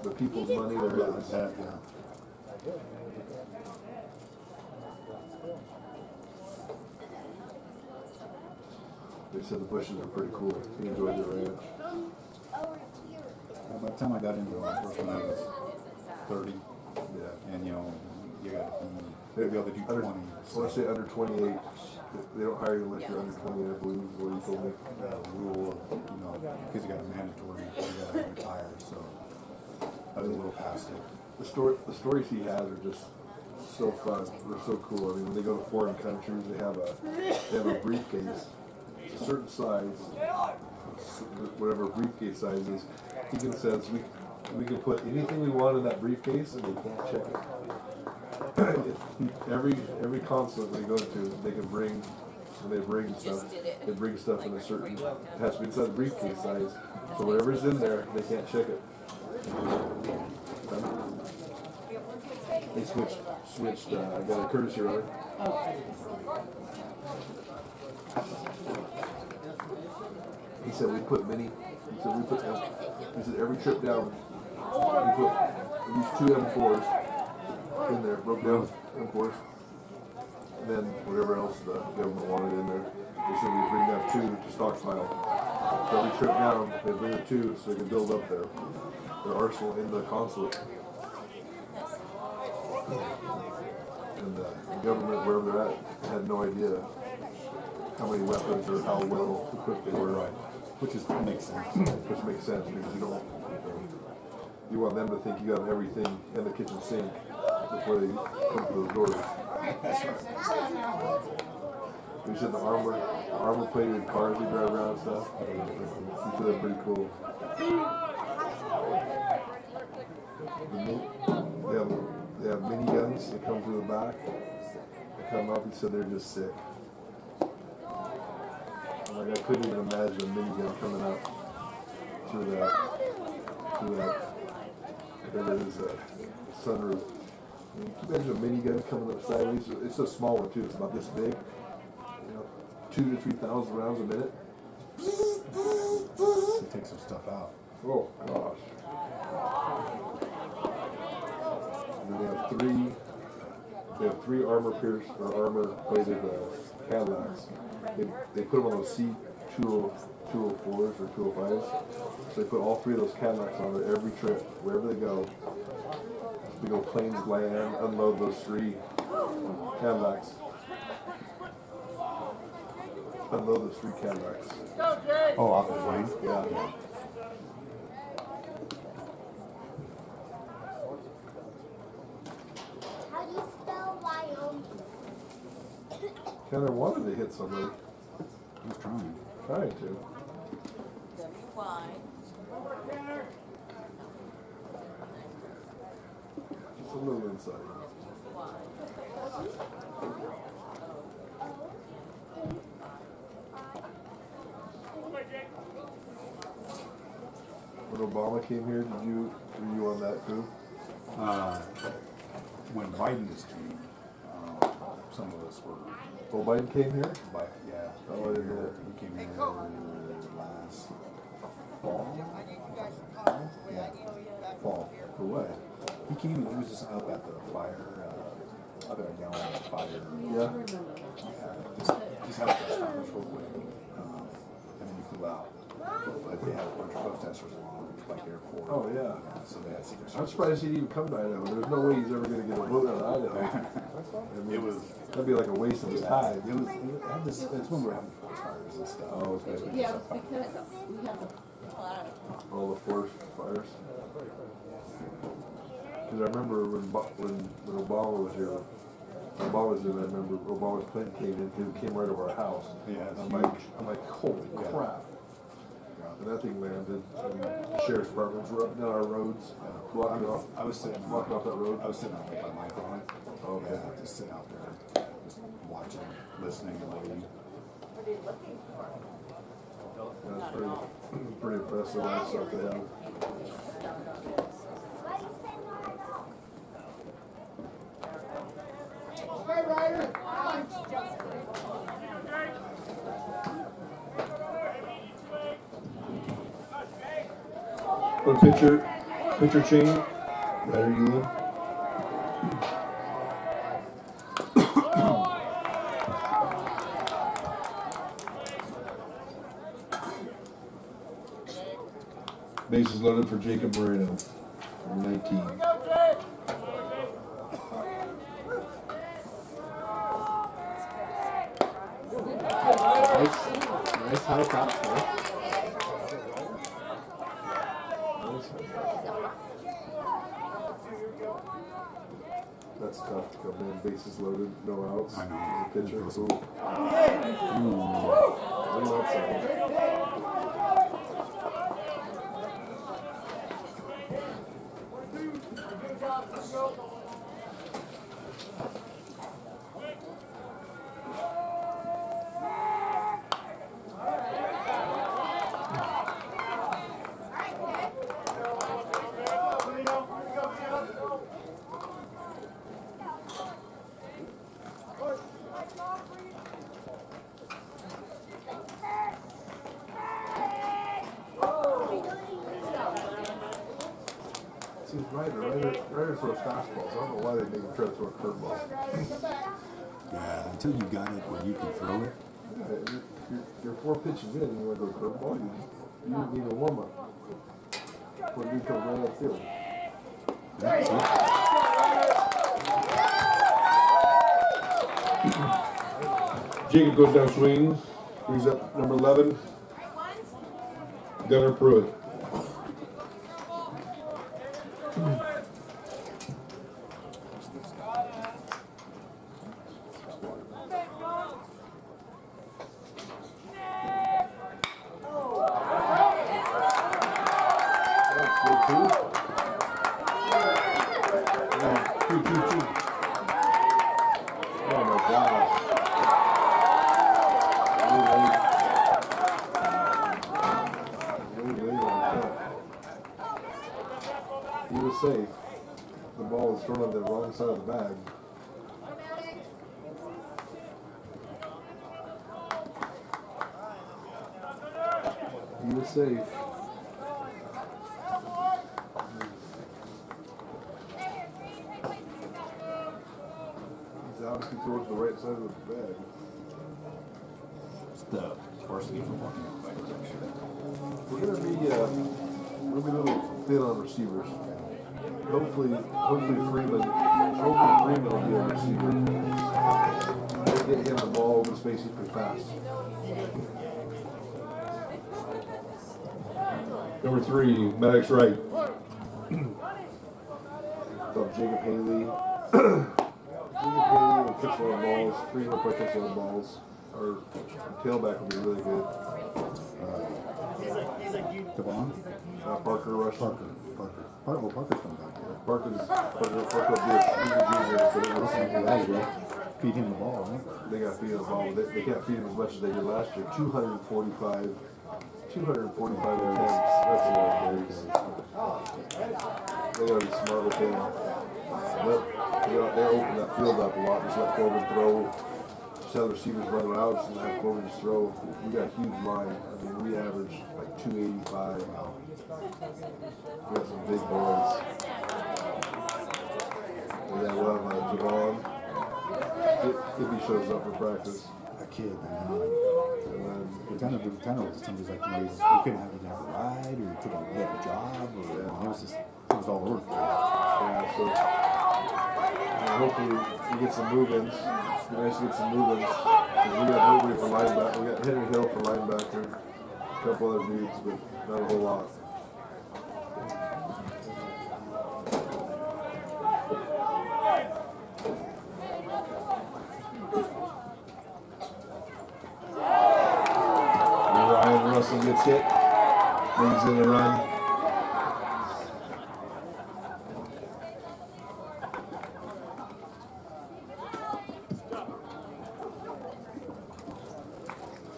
the people's money there is. Yeah. They said the Bushes are pretty cool. He enjoyed the ranch. By the time I got into law enforcement, I was 30. Yeah. And, you got to be able to do 20. I want to say under 28. They don't hire you unless you're under 28, I believe, is what he told me. Rule of, because you got a mandatory, you got to retire. So I was a little past it. The stories he has are just so fun. They're so cool. I mean, when they go to foreign countries, they have a briefcase. It's a certain size, whatever briefcase size is. He can says we can put anything we want in that briefcase, and they can't check it. every consulate they go to, they can bring. When they bring stuff, in a certain. It has to be inside the briefcase size. So whatever's in there, they can't check it. They switched. I got a courtesy runner. He said we put many. He said every trip down, we put at least 2 M4s in there, broke down M4s, and then whatever else the government wanted in there. They said we bring down 2 to stockpile. So every trip down, they bring the 2 so they can build up their arsenal in the consulate. And the government, wherever they're at, had no idea how many weapons or how well equipped they were. Right. Which makes sense. Which makes sense because you want them to think you got everything in the kitchen sink before they come to those doors. That's right. You said the armor plated cars they drive around and stuff. You said they're pretty cool. They have miniguns that come through the back. They come up. He said they're just sick. Like I couldn't even imagine a minigun coming up through that, whatever it is, sunroof. I mean, can you imagine a minigun coming up sideways? It's a small one too. It's about this big. You know, 2,000 to 3,000 rounds a minute. It takes some stuff out. Oh gosh. And then they have three armor pierced or armor plated Cadillacs. They put them on those C204s or 205s. So they put all three of those Cadillacs on there every trip, wherever they go. They go planes land, unload those three Cadillacs. Unload those three Cadillacs. Oh, off the plane? Yeah. How do you spell Wyoming? Kind of wanted to hit somebody. He's trying. Trying to. WY. Just a little inside. When Obama came here, were you on that too? When Biden just came, some of us were. Oh, Biden came here? Yeah. Oh, I didn't know that. He came here last fall. Yeah. Fall. For what? He came. He was just up at the fire. Up at down at the fire. Yeah. Just had a press conference real quick, and then he flew out. But they had a bunch of protesters along, like airport. Oh yeah. So they had secret I'm service. surprised he'd even come to Idaho. There's no way he's ever going to get a vote out of Idaho. I mean, It was. that'd be like a waste of his time. It had this. It's when we were having forest fires and stuff. Oh, okay. Yeah, it's because we have the All the forest fires. Because I remember when Obama was here. Obama was in. I remember Obama's plane came in. It came right over our house. Yeah, it's I'm like, holy crap. And that thing landed. And the sheriff's departments were up down our roads, blocking off. I was sitting blocking off that road. I was sitting out there by my phone. Oh, okay. Yeah, just sitting out there, just watching, listening, and waiting. That's pretty impressive. That stuff they have. Hey, Ryder. Put pitcher chain. Ryder, you in? Bases loaded for Jacob Moreno, number 19. Nice high fastball. That's tough to come in, bases loaded, no outs. I know. As a pitcher. Ooh. Three outs out. See, Ryder throws fastballs. I don't know why they make him try to throw a curveball. Yeah, until you got it where you can throw it. Yeah, you're 4 pitches in and you want to go curveball. You didn't even warm up. When you come right upfield. That's it. Jacob goes down swing. He's up number 11. Gunnar Pruitt. safe. The ball was thrown on the wrong side of the bag. He was safe. He's obviously towards the right side of the bag. It's the varsity football team. We're gonna be a little thin on receivers. Hopefully Freeman will be a receiver. Get him the ball over his face pretty fast. Number 3, Maddox right. So Jacob Haley. Jacob Haley will catch one of the balls. Freeman will probably catch one of the balls. Our tailback will be really good. Devon? Parker rush. Parker's coming back. Parker will be a junior, so Feed him the ball, right? they got to feed him the ball. They can't feed him as much as they did last year. 245 attempts. That's a lot of carries. They got to be smart with him. They'll open that field up a lot. Just let Corbin throw. Just have the receivers run routes and have Corbin just throw. We got a huge line. I mean, we average like 285. We got some big boys. And then we'll have Javon. If he shows up for practice. A kid, And then it kind of somebody's like, he couldn't have a ride, or he couldn't have a job, or it was all over. yeah, so hopefully we get some move-ins. It'd be nice to get some move-ins. 'Cause we got nobody for linebacker. We got Henry Hill for linebacker. A couple other dudes, but not a whole lot. Ryan Russell gets hit. Brings in a run.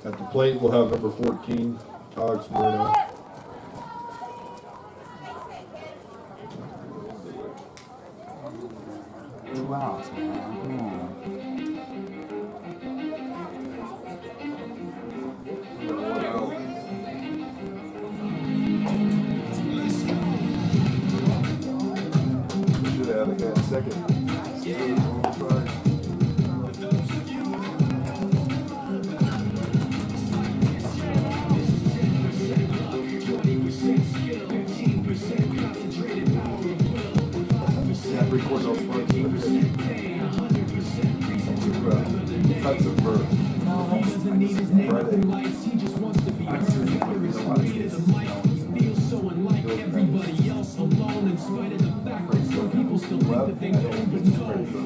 At the plate, we'll have number 14, Alex Bruno. Wow. Should have a guy in second. Record those parts. Cuts of birth. Everybody else alone in spite of the fact that some people still think that they know, but no,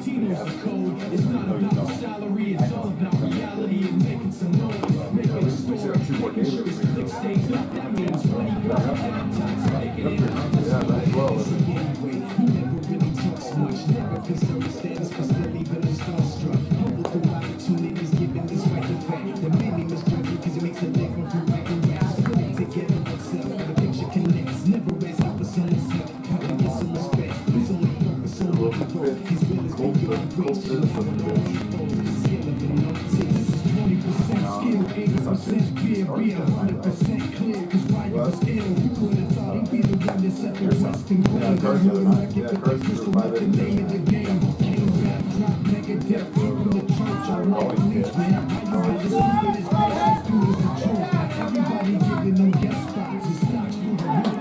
he knows the code. It's not about salary, it's all about reality and making some noise, making a story, making sure his click stays up. That means money goes down, tax making it out. Anyway, he never really talks much, never concerns stands for still even a starstruck. Humble through opportunities given despite the fact that many misjudge because it makes a difference from right and raps. Putting together myself, the picture connects, never raise up for someone's help. How to get some respect, he's only focused on what he wrote. His will is making a great deal from the road. The skill of an artist, 20% skill, 80% fear, be 100% clear. Cause Ryan was ill, who would have thought he'd be the one that set the Western goal. There's no market for the crystal at the name of the game. King rap, drop, mega death, from the church, I roll police, man. How you better see with his passion through the control. Everybody giving them guest spots and stocks through the roof.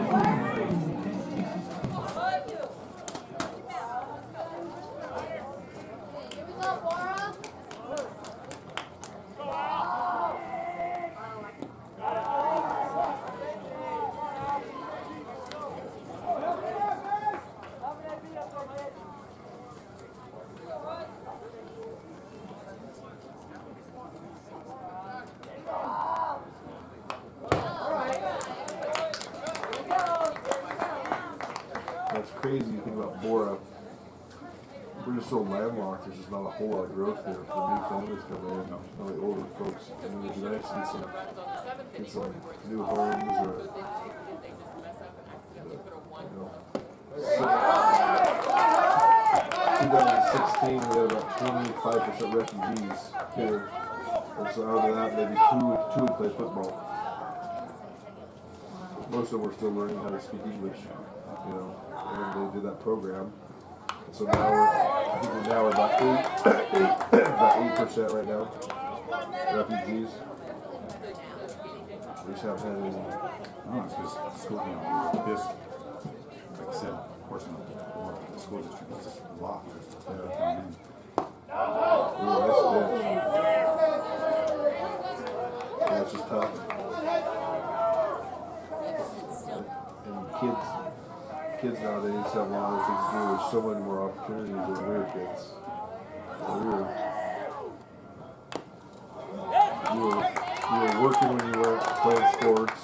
Here we go, Bora. That's crazy. You think about Bora. We're just so landlocked. There's just not a whole lot of growth there for new families coming in. Not like older folks. And it would be nice to get some new homes or, you know, 2016, we had about 25% refugees here. And so out of that, maybe two would play football. Most of them were still learning how to speak English, you know, and they did that program. And so now I think we're now about 8% right now, refugees. We just haven't had any. Oh, it's just school, you know, this, like I said, portion of the school district is just locked. They're coming in. Yeah, it's just tough. And kids nowadays have a lot of things to do. There's so many more opportunities than we were kids. You were working when you were playing sports,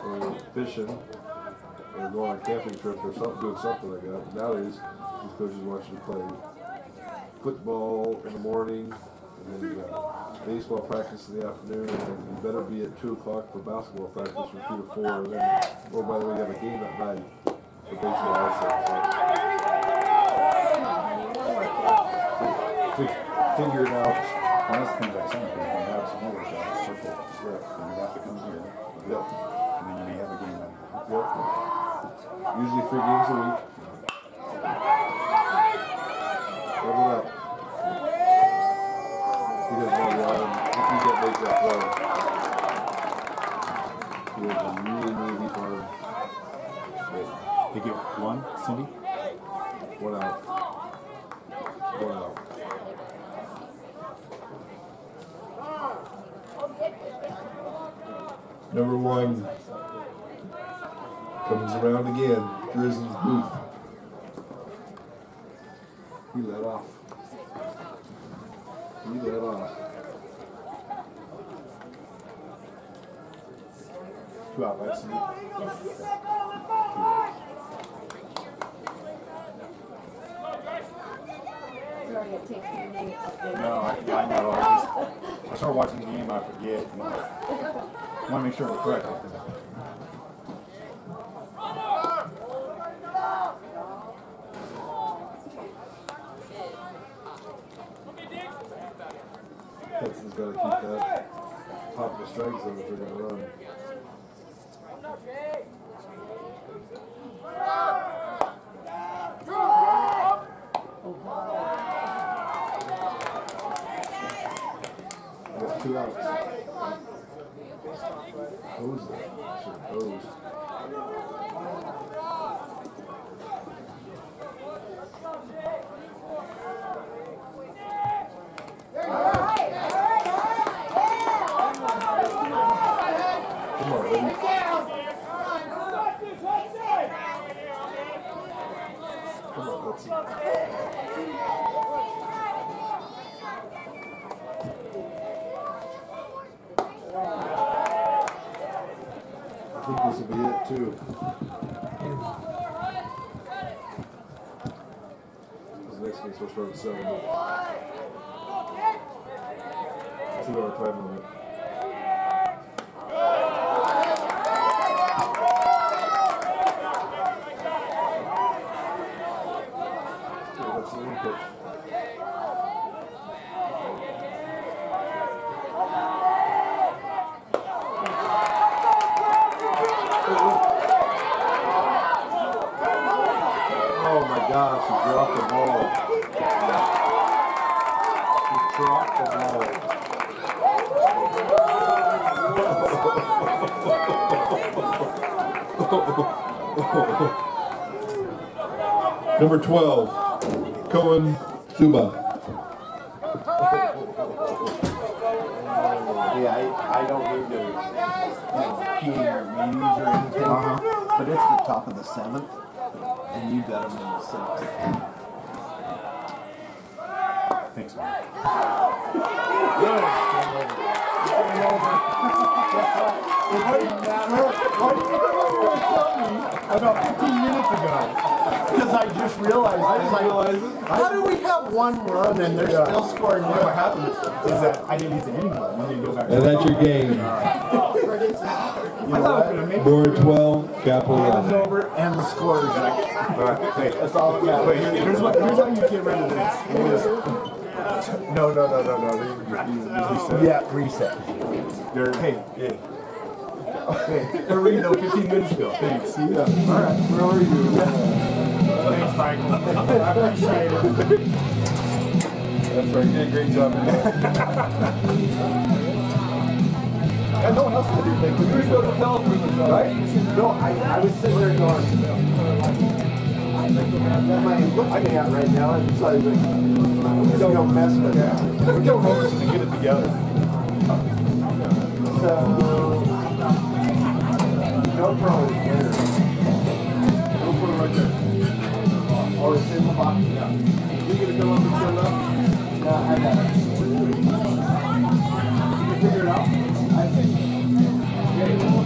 or fishing, or going on a camping trip, or something, doing something like that. Nowadays, these coaches want you to play football in the morning, and then baseball practice in the afternoon, and then you better be at 2 o'clock for basketball practice from 2 to 4, and then, oh, by the way, you have a game at night for baseball also. So, figure it out. One of the things I said, if you have some other jobs, circle, then you have to come here. Yep. And then you may have a game at Yep. Usually 3 games a week. Double up. Because if you get make that play, you have to really hard. They get one, Cindy? 1 out. 1 out. Number 1 comes around again. Grizzlies Booth. He let off. 2 out, right, Cindy? No, I know. I started watching the game, I forget. I want to make sure it's correct. Hudson's got to keep that top of the strike zone if they're going to run. Got 2 outs. Hose that. Should hose. Come on, baby. Come on, let's see. I think this will be it too. This next game's supposed to start at 7. 2-hour time limit. That's the input. Oh my gosh, he dropped the ball. He dropped the ball. Number 12, Cohen Zuba. Yeah, I don't need to key in your meetings or anything, but it's the top of the 7th, and you got them in the 6th. Thanks, man. Good. Why did you come over and tell me about 15 minutes ago? Because I just realized. How do we have one run and they're still scoring? You know what happened is that I didn't get to anyone. We didn't go back. And that's your game. You know what? Board 12, Capital It's 11. over and the score is like. Hey, That's all we got. wait, here's how you get rid of this. No. Yeah, reset. Hey. They're reading though 15 minutes ago. Thanks. See ya. All right, where are you? Thanks, Michael. I appreciate it. That's right. You did a great job. And no one else did anything. We were supposed to tell them, right? No, I was sitting there going. That might look looking at right now, and so I was like, I'm just gonna mess with it. We're going over to get it together. So, no problem here. We'll put it right there. Oh, it's in the box. Yeah. You gonna come up and set it up? No, I got it. You figure it out? I think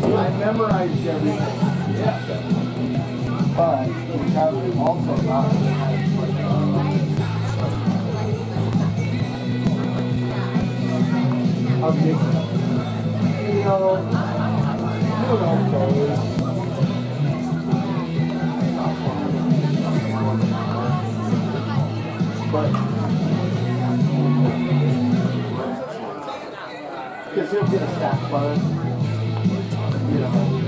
I memorized everything. Yeah. But we have also not. How big? You know, who knows? But because he'll get a stack fund, you know.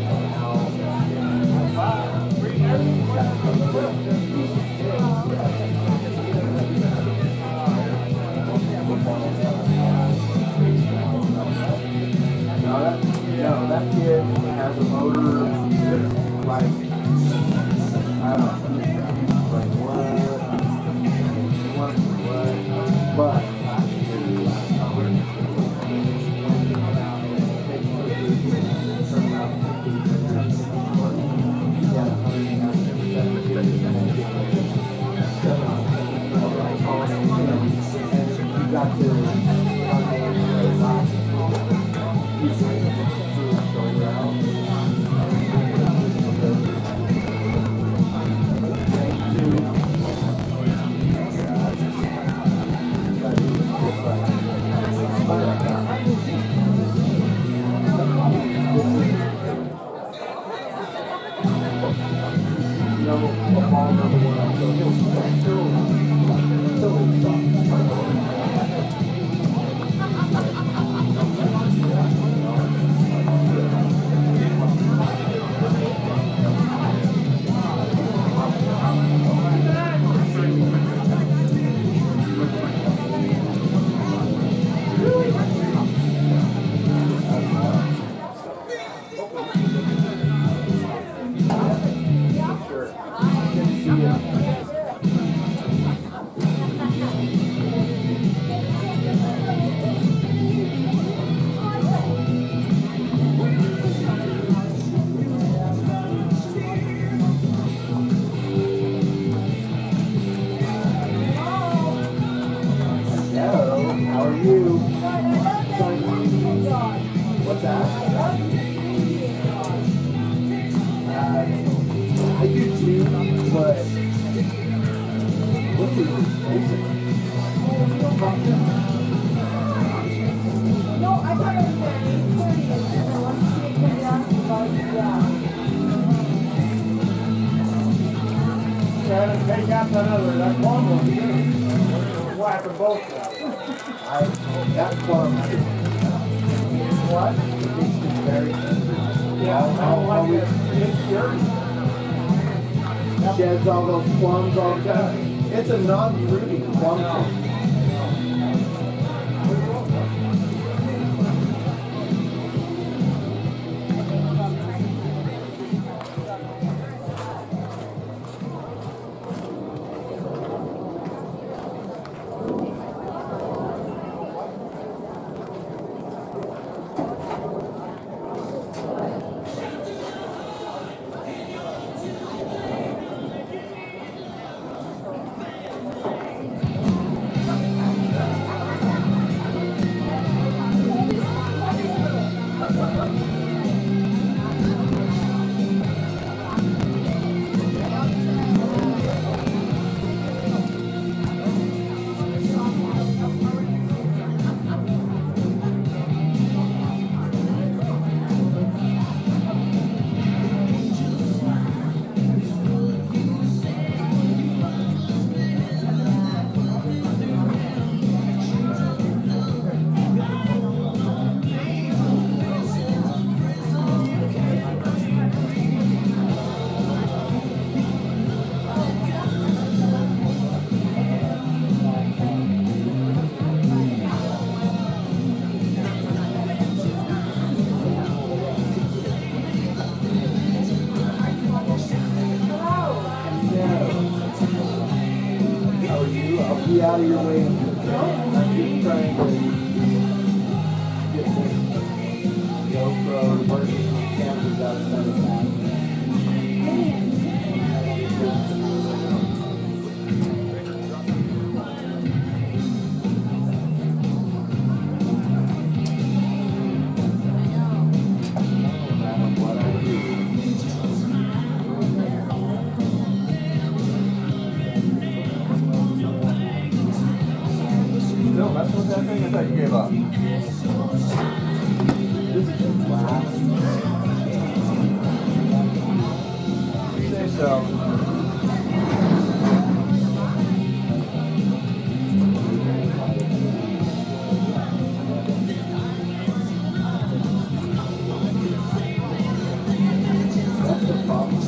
No, that kid has a motor like, I don't know, like what, but you got to sheds all those plums all the time. It's a non-fruity plum. still messing with that thing? I thought you gave up. This is the last. You say so. That's the problem.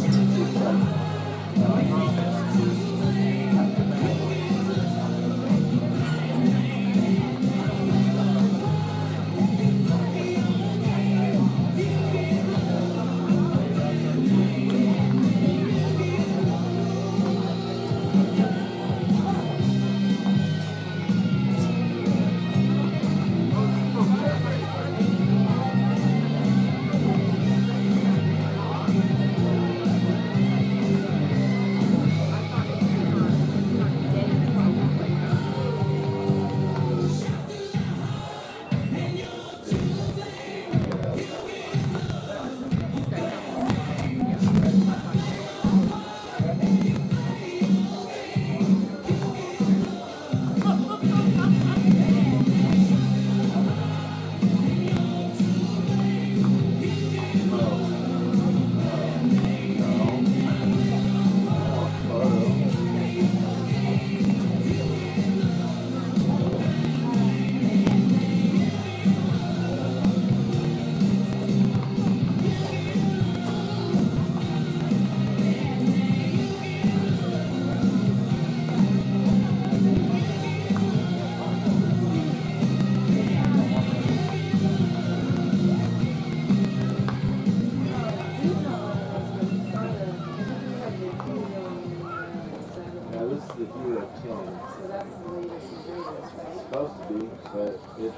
Yeah, this is the Hero 10. So that's the latest and greatest, right? It's supposed to be, but it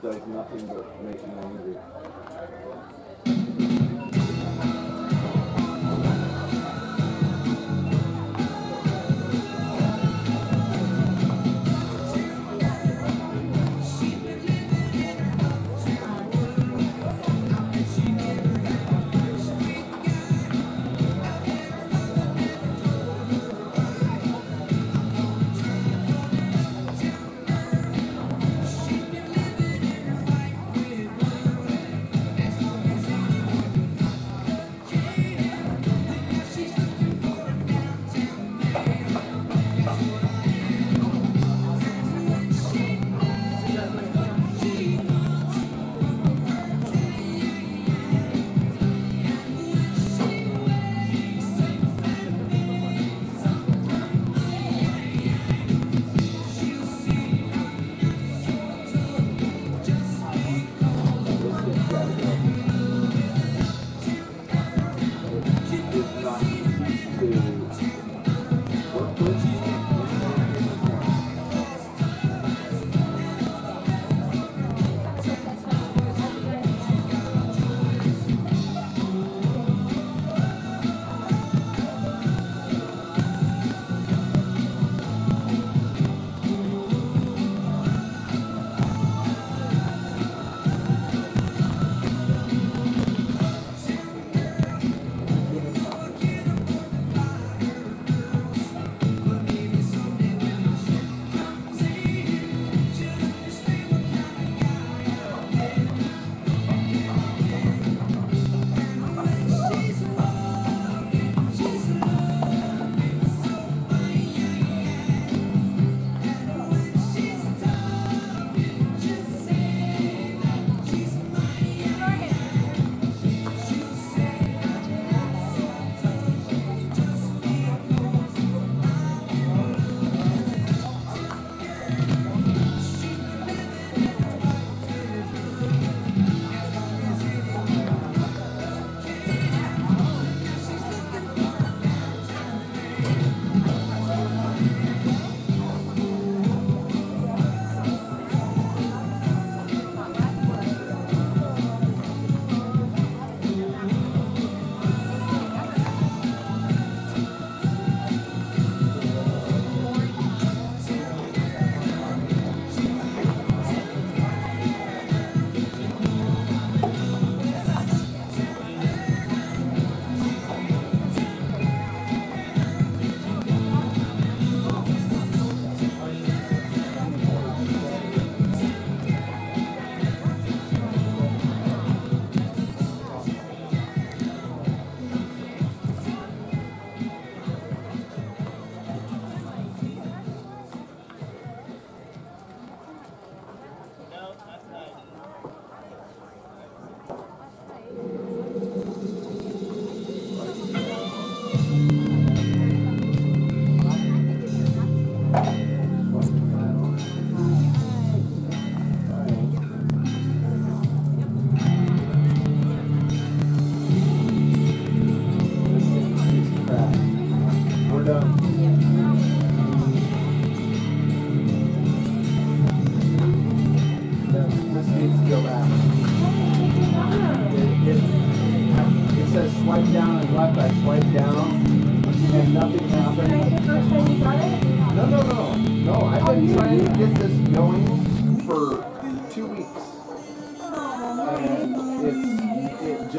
does nothing but make me angry.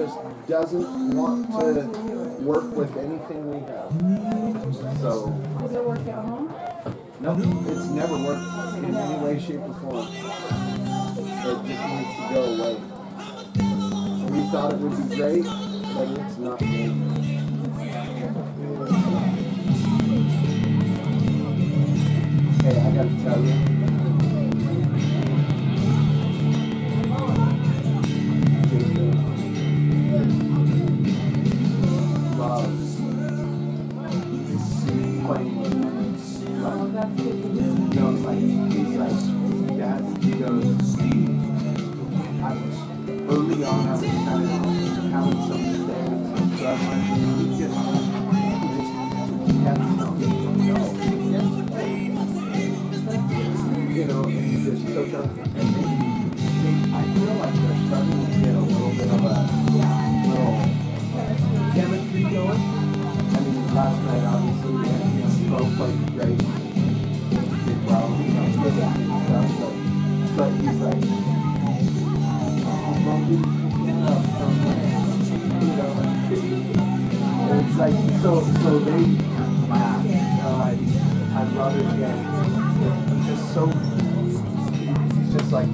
just doesn't want to work with anything we have. So, Does it work at home? no, it's never worked in any way, shape, or form. It just needs to go away. We thought it would be great, but it's not good. Hey, I gotta tell you. Loves playing with me. Oh, that's good to hear. No, like, he's like, Dad, he goes, I was, early on, I was kind of having some mistakes. So I was like, you just have to know. You know, and you just coach up. And I feel like they're starting to get a little bit of a little chemistry going. I mean, last night, obviously, we had, Bo played great. Did well, good stuff, but he's like, oh, Bo, you get up from there. It's like, so they laugh. I love it again. It's just so, it's just like,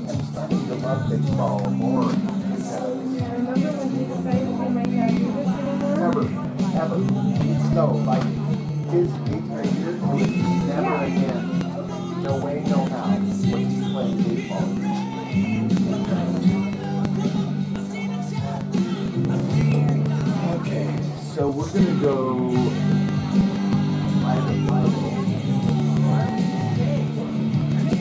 I'm starting to love baseball more because Yeah, remember when he decided he might not do this anymore? ever. No, like, his 8th grade year, never again. No way, no how. When he's playing baseball. Okay, so we're gonna go